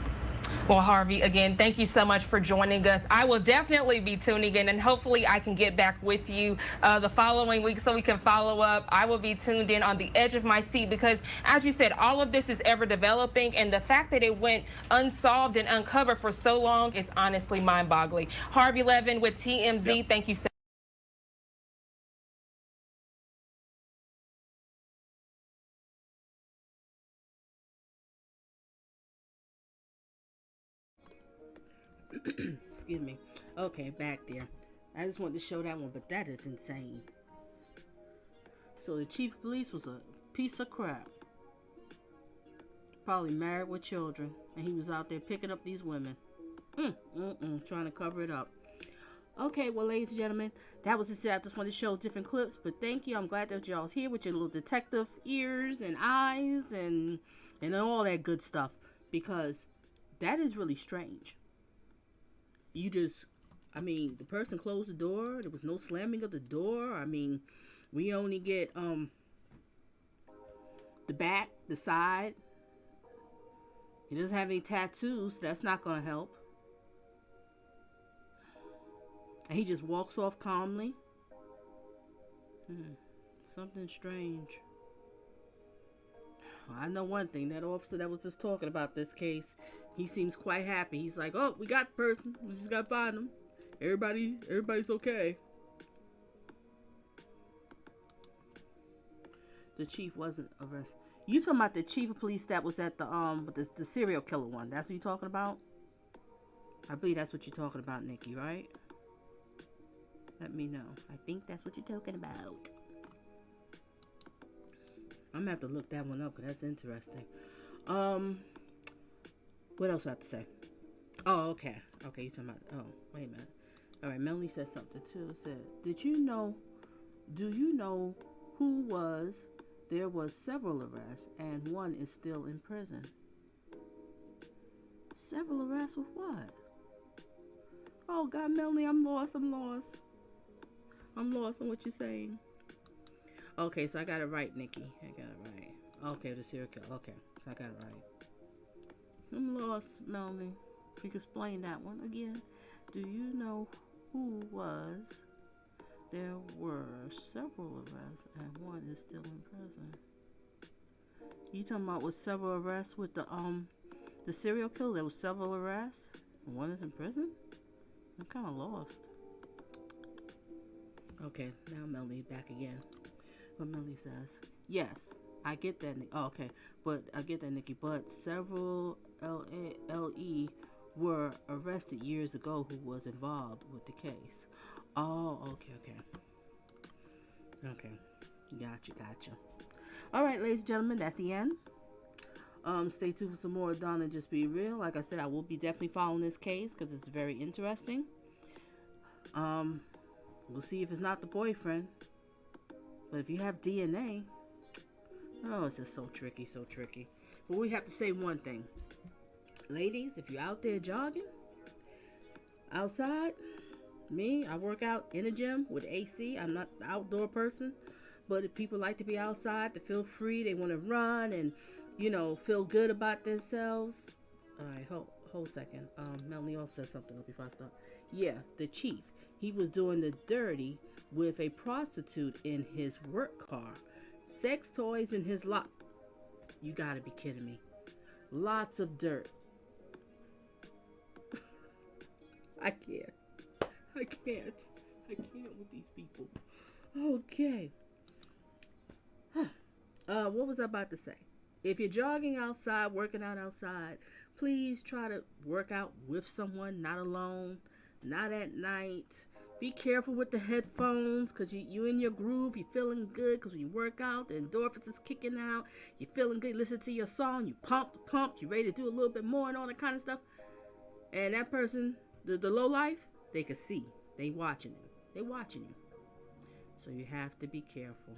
Well, Harvey, again, thank you so much for joining us. I will definitely be tuning in, and hopefully I can get back with you the following week so we can follow up. I will be tuned in on the edge of my seat because, as you said, all of this is ever developing, and the fact that it went unsolved and uncovered for so long is honestly mind-boggling. Harvey Levin with TMZ, yep. Thank you so much. Excuse me. Okay, back there. I just wanted to show that one, but that is insane. So the chief of police was a piece of crap. Probably married with children, and he was out there picking up these women. Trying to cover it up. Okay, well, ladies and gentlemen, that was it. I just wanted to show different clips, but thank you. I'm glad that y'all's here with your little detective ears and eyes and all that good stuff, because that is really strange. You just, I mean, the person closed the door. There was no slamming of the door. I mean, We only get the back, the side. He doesn't have any tattoos. That's not gonna help. And he just walks off calmly. Something strange. Well, I know one thing. That officer that was just talking about this case, he seems quite happy. He's like, "Oh, we got the person. We just gotta find him. Everybody's okay." The chief wasn't arrested. You talking about the chief of police that was at the serial killer one? That's what you talking about? I believe that's what you're talking about, Nikki, right? Let me know. I think that's what you're talking about. I'm gonna have to look that one up because that's interesting. What else do I have to say? Oh, okay. Okay, you talking about? Oh, wait a minute. All right, Melanie said something too. It said, do you know who was? There was several arrests, and one is still in prison. Several arrests with what? Oh God, Melanie, I'm lost on what you're saying. Okay, so I got it right, Nikki. I got it right. Okay, the serial killer. Okay, so I got it right. I'm lost, Melanie. If you could explain that one again. Do you know who was? There were several arrests, and one is still in prison. You talking about with several arrests with the serial killer? There was several arrests, and one is in prison. I'm kind of lost. Okay, now Melanie back again. What Melanie says, yes, I get that. Oh, okay, but I get that, Nikki. But several LE were arrested years ago who was involved with the case. Oh, okay. Gotcha. All right, ladies and gentlemen, that's the end. Stay tuned for some more Donna Just Be Real. Like I said, I will be definitely following this case because it's very interesting. We'll see if it's not the boyfriend. But if you have DNA, oh, it's just so tricky. But we have to say one thing. Ladies, if you're out there jogging, outside, me, I work out in a gym with AC. I'm not an outdoor person. But if people like to be outside to feel free, they want to run and, feel good about themselves. All right, hold a second. Melanie also said something before I start. Yeah, the chief. He was doing the dirty with a prostitute in his work car. Sex toys in his lot. You gotta be kidding me. Lots of dirt. I can't with these people. Okay. What was I about to say? If you're jogging outside, working out outside, please try to work out with someone, not alone, not at night. Be careful with the headphones because you in your groove. You're feeling good because when you work out, the endorphins is kicking out. You're feeling good. Listen to your song. You pump. You're ready to do a little bit more and all that kind of stuff. And that person, the low life, they can see. They watching you. So you have to be careful.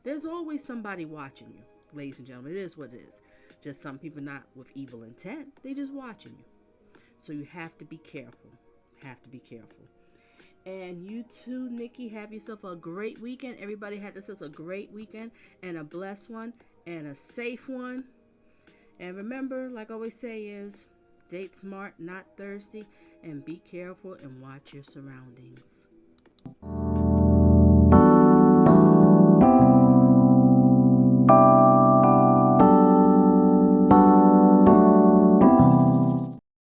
There's always somebody watching you, ladies and gentlemen. It is what it is. Just some people not with evil intent. They just watching you. So you have to be careful. And you too, Nikki, have yourself a great weekend. Everybody had themselves a great weekend and a blessed one and a safe one. And remember, like I always say is, date smart, not thirsty, and be careful and watch your surroundings.